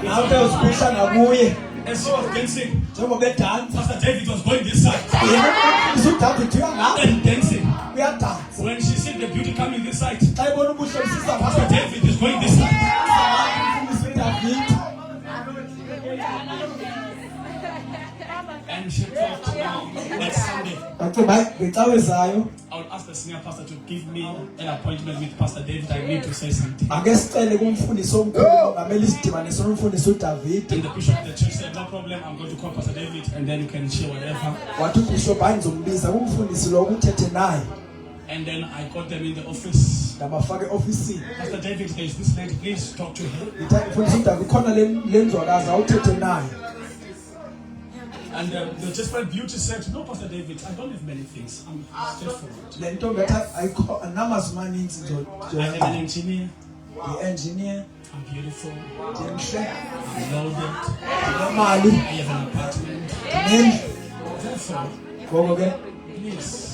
Nawe uzibusha ngakuye. As she was dancing, Njengoba edansa. Pastor David was going this side Yena umfundisi uDavid uyangapha. and dancing. Uyadansa. When she see the beauty coming this side, Xa ebona ubuhle busisa Pastor David is going this side. umfundisi uDavid. And And she thought, next Sunday, I would ask the senior pastor to give me an appointment with Pastor David. I need to say something. And the bishop of the church said, no problem, I'm going to call Pastor David and then you can share whatever. And then I got them in the office. Pastor David, there's this lady, please talk to her. And the just for beauty said, no, Pastor David, I don't have many things. I'm straightforward. I'm an engineer. I'm beautiful. I'm loaded. I have an apartment. Therefore, please,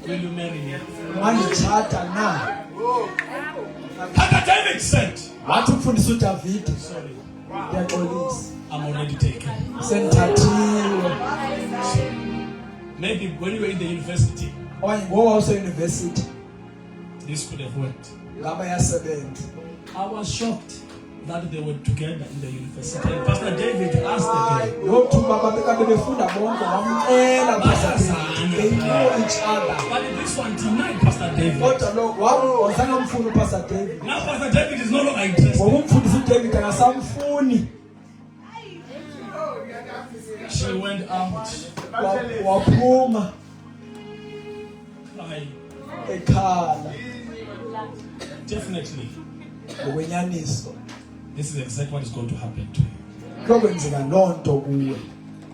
will you marry me? Pastor David said, sorry, I'm already taken. Maybe when you were in the university, this could have worked. I was shocked that they were together in the university. And Pastor David asked again, they know each other. But this one tonight, Pastor David. Now Pastor David is no longer interested. She went out. Definitely. This is exactly what is going to happen to you.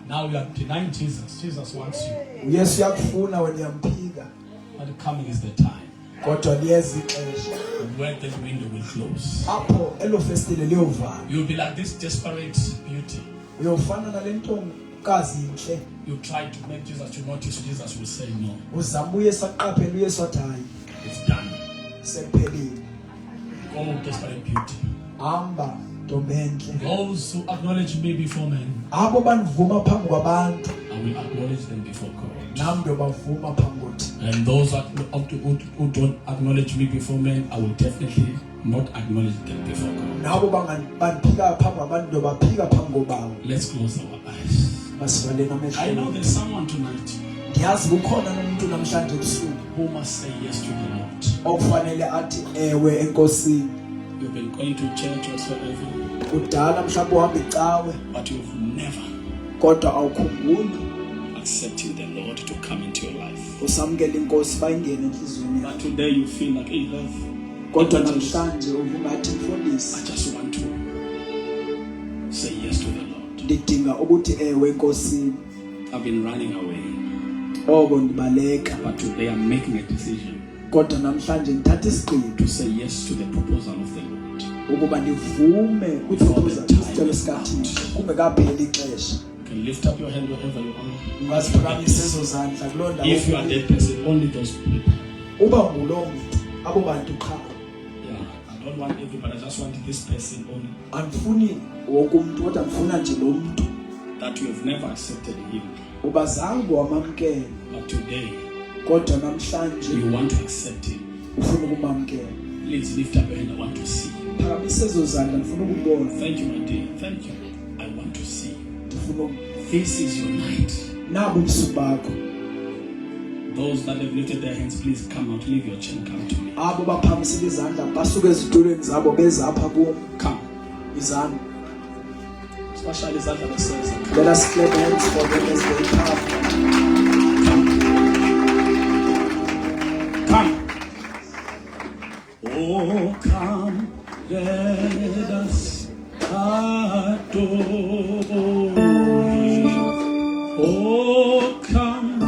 Now you are denying Jesus. Jesus wants you. But coming is the time. Where the window will close. You'll be like this desperate beauty. You try to make Jesus to notice. Jesus will say no. It's done. Oh, desperate beauty. Those who acknowledge me before men, I will acknowledge them before God. And those who don't acknowledge me before men, I will definitely not acknowledge them before God. Let's close our eyes. I know there's someone tonight who must say yes to the Lord. You've been going to church whatsoever, but you've never accepted the Lord to come into your life. But today you feel like, hey, love, I just want to say yes to the Lord. I've been running away, but today I'm making a decision to say yes to the proposal of the Lord. You can lift up your hand wherever you are. If you are that person, only those people. Yeah, I don't want everybody, I just want this person only. That you have never accepted him. But today, you want to accept him. Please lift up your hand. I want to see. Thank you, my dear. Thank you. I want to see. This is your night. Those that have lifted their hands, please come out. Leave your chair and come to me. Come. Let us clap hands for them as they come. Oh, come, let us adore him. Oh, come,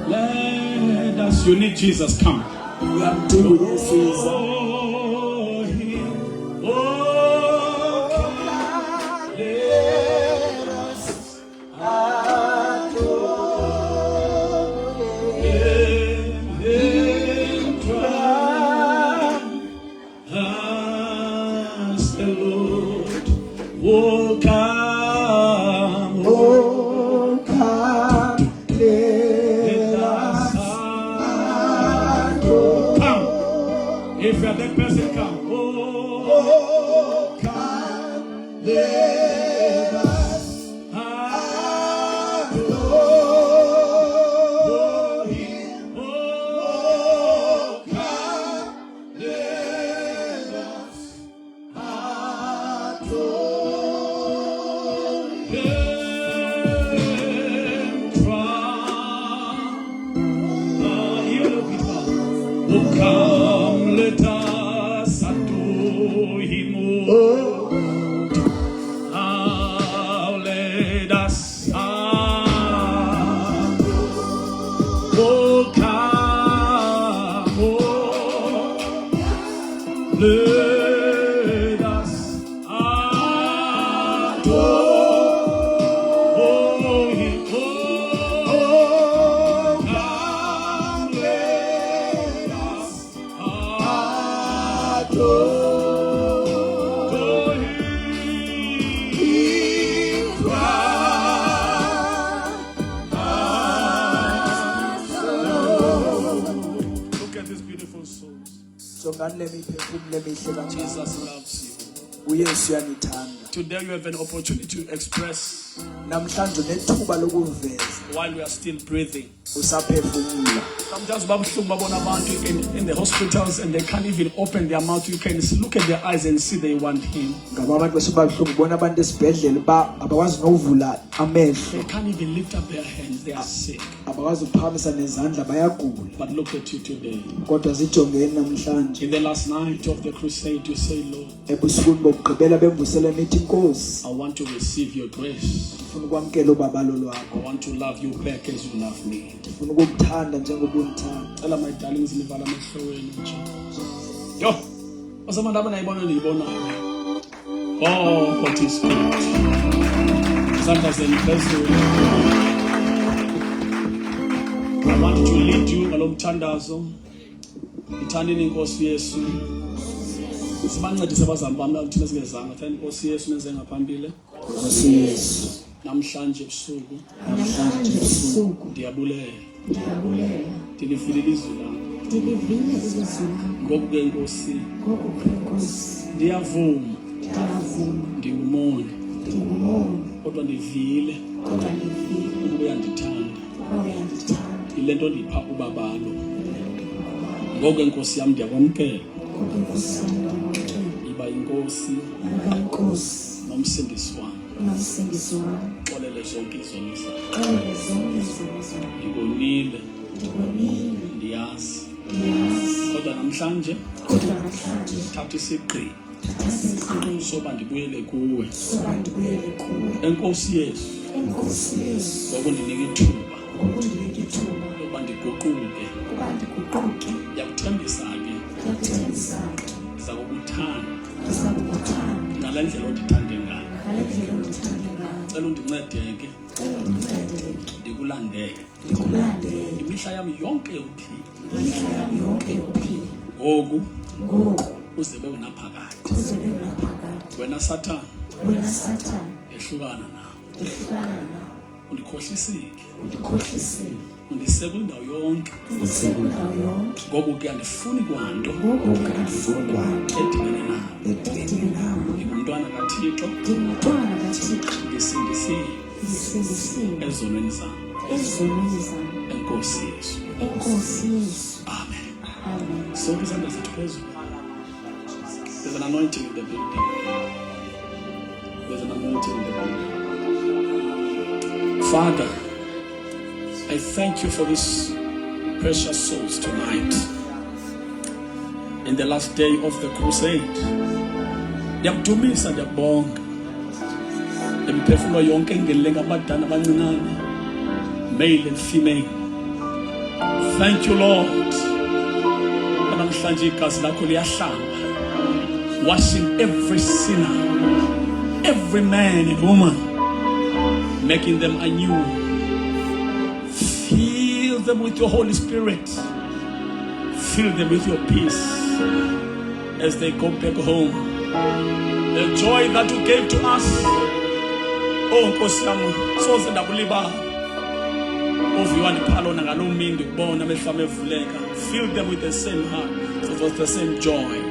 let us. You need Jesus, come. You have to adore him. Oh, come, let us adore him. Oh, come, let us come. If you are that person, come. Oh, come, let us adore. Jesus loves you. Today you have an opportunity to express while we are still breathing. Sometimes in the hospitals and they can't even open their mouth. You can look at their eyes and see they want him. They can't even lift up their hands. They are sick. But look at you today. In the last night of the crusade, you say, Lord, I want to receive your grace. I want to love you back as you love me. Tell my darlings, yo, oh, what is good. Sometimes I want to lead you along Tandazo. Ithandeni inkosi Yesu. Sibancedise abazali bami thina singezanga. Thina inkosi Yesu nenze ngaphambili. Inkosi Yesu. Namhlanje ebusuku. Ndiyabulela. Ndilivile ilizwi lakho. Ngoku ke inkosi. Ndiyavuma. Ndingumoni. Kodwa ndivile. Ukuba ndithanda. Ile nto ndipha ubabalo. Ngoku inkosi yami ndiyakwamkela. Iba inkosi. Nomsindisi wami. Xolele zonke izono zakho. Ndikonile. Ndiyazi. Kodwa namhlanje thatha isigqi soba ndibuyele kuwe. Enkosi Yesu. Ngoku ndinika ithuba yoba ndiguquke. Ndiyakuthembisa ke ndiza kukuthanda ngale ndlela ondithande ngayo. Cela undincede ke ndikulandele imihla yami yonke yokuphila. Ngoku uze ube unaphakade. Wena Satan ehlukana nawe. Undikhohlisile. Undiseka indawo yonke. Ngoku ke andifuni kwanto edibene nawe. Ngumntwana kaThixo. Ngisindisiwe ezonweni zami. Enkosi Yesu. Amen. So isandla sethu phezulu. There's an anointing in the building. There's an anointing in the building. Father, I thank you for these precious souls tonight. In the last day of the crusade. Ndiyamdumisa, ndiyabonga. Imiphefumulo yonke engenele ngabadala abancinane, male and female. Thank you, Lord. Namhlanje igazi lakho liyahlamba, washing every sinner, every man and woman, making them anew. Fill them with your Holy Spirit. Fill them with your peace as they go back home. The joy that you gave to us, oh Nkosi yami, soze ndakulibala. Oviwani phalona ngaloo mini ndikubona amehlo ami evuleka. Fill them with the same heart, so it was the same joy.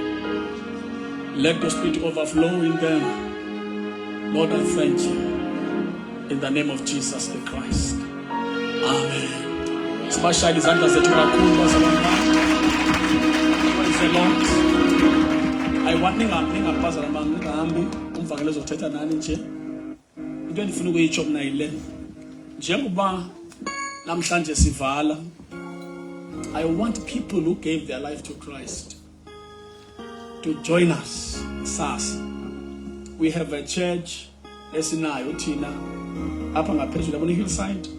Let your spirit overflow in them. Lord, I thank you. In the name of Jesus the Christ. Amen. Sibashayile izandla zethu kakhulu bazalwane. Praise the Lord. I want ningabazalwane bami ningahambi umvangeli uzothetha nani nje. Into endifuna ukuyitsho mina yile. Njengoba namhlanje sivala, I want people who gave their life to Christ to join us. Sasa we have a church esinayo thina apha ngaphezulu yabona hillside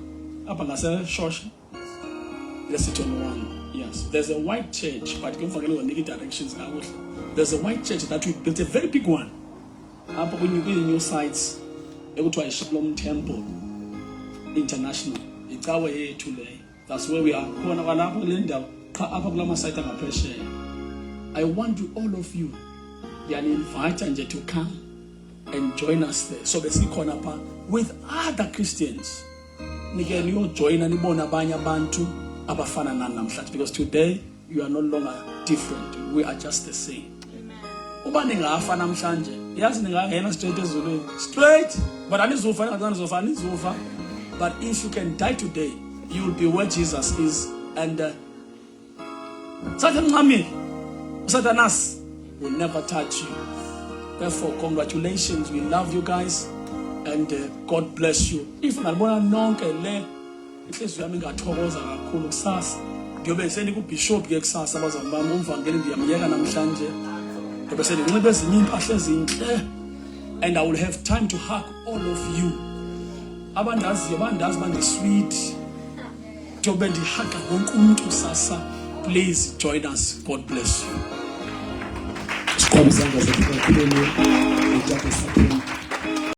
apha ngase Shosha. Let's sit on one. Yes, there's a white church, but kumfakele unika directions kakuhle. There's a white church that we built, a very big one. Apha kwenye new sites ekuthiwa iShalom Temple International. Icawe yethu le. That's where we are. Khona kwalapho kule ndawo qha apha kulama site angaphesheya. I want you, all of you, invite nje to come and join us there. So besikhona pha with other Christians. Nike niyo join nibona abanye abantu abafana nani namhlanje, because today you are no longer different. We are just the same. Uba ningafa namhlanje, yazi ningangena straight ezulwini. Straight, but anizufa. But if you can die today, you will be where Jesus is. And Satanas will never touch you. Therefore, congratulations. We love you guys. And God bless you. If nalibona nonke le inhliziyo yami ngathokoza kakhulu kusasa. Ngiyobe seni ku bishop ke kusasa bazambamba umvangeli ngiyamyeka namhlanje. Ngiyobe seni nginxibe ezinye impahla ezinhle. And I will have time to hug all of you. Abandazi bande sweet. Ngiyobe ndihaga wonke umuntu kusasa. Please join us. God bless you.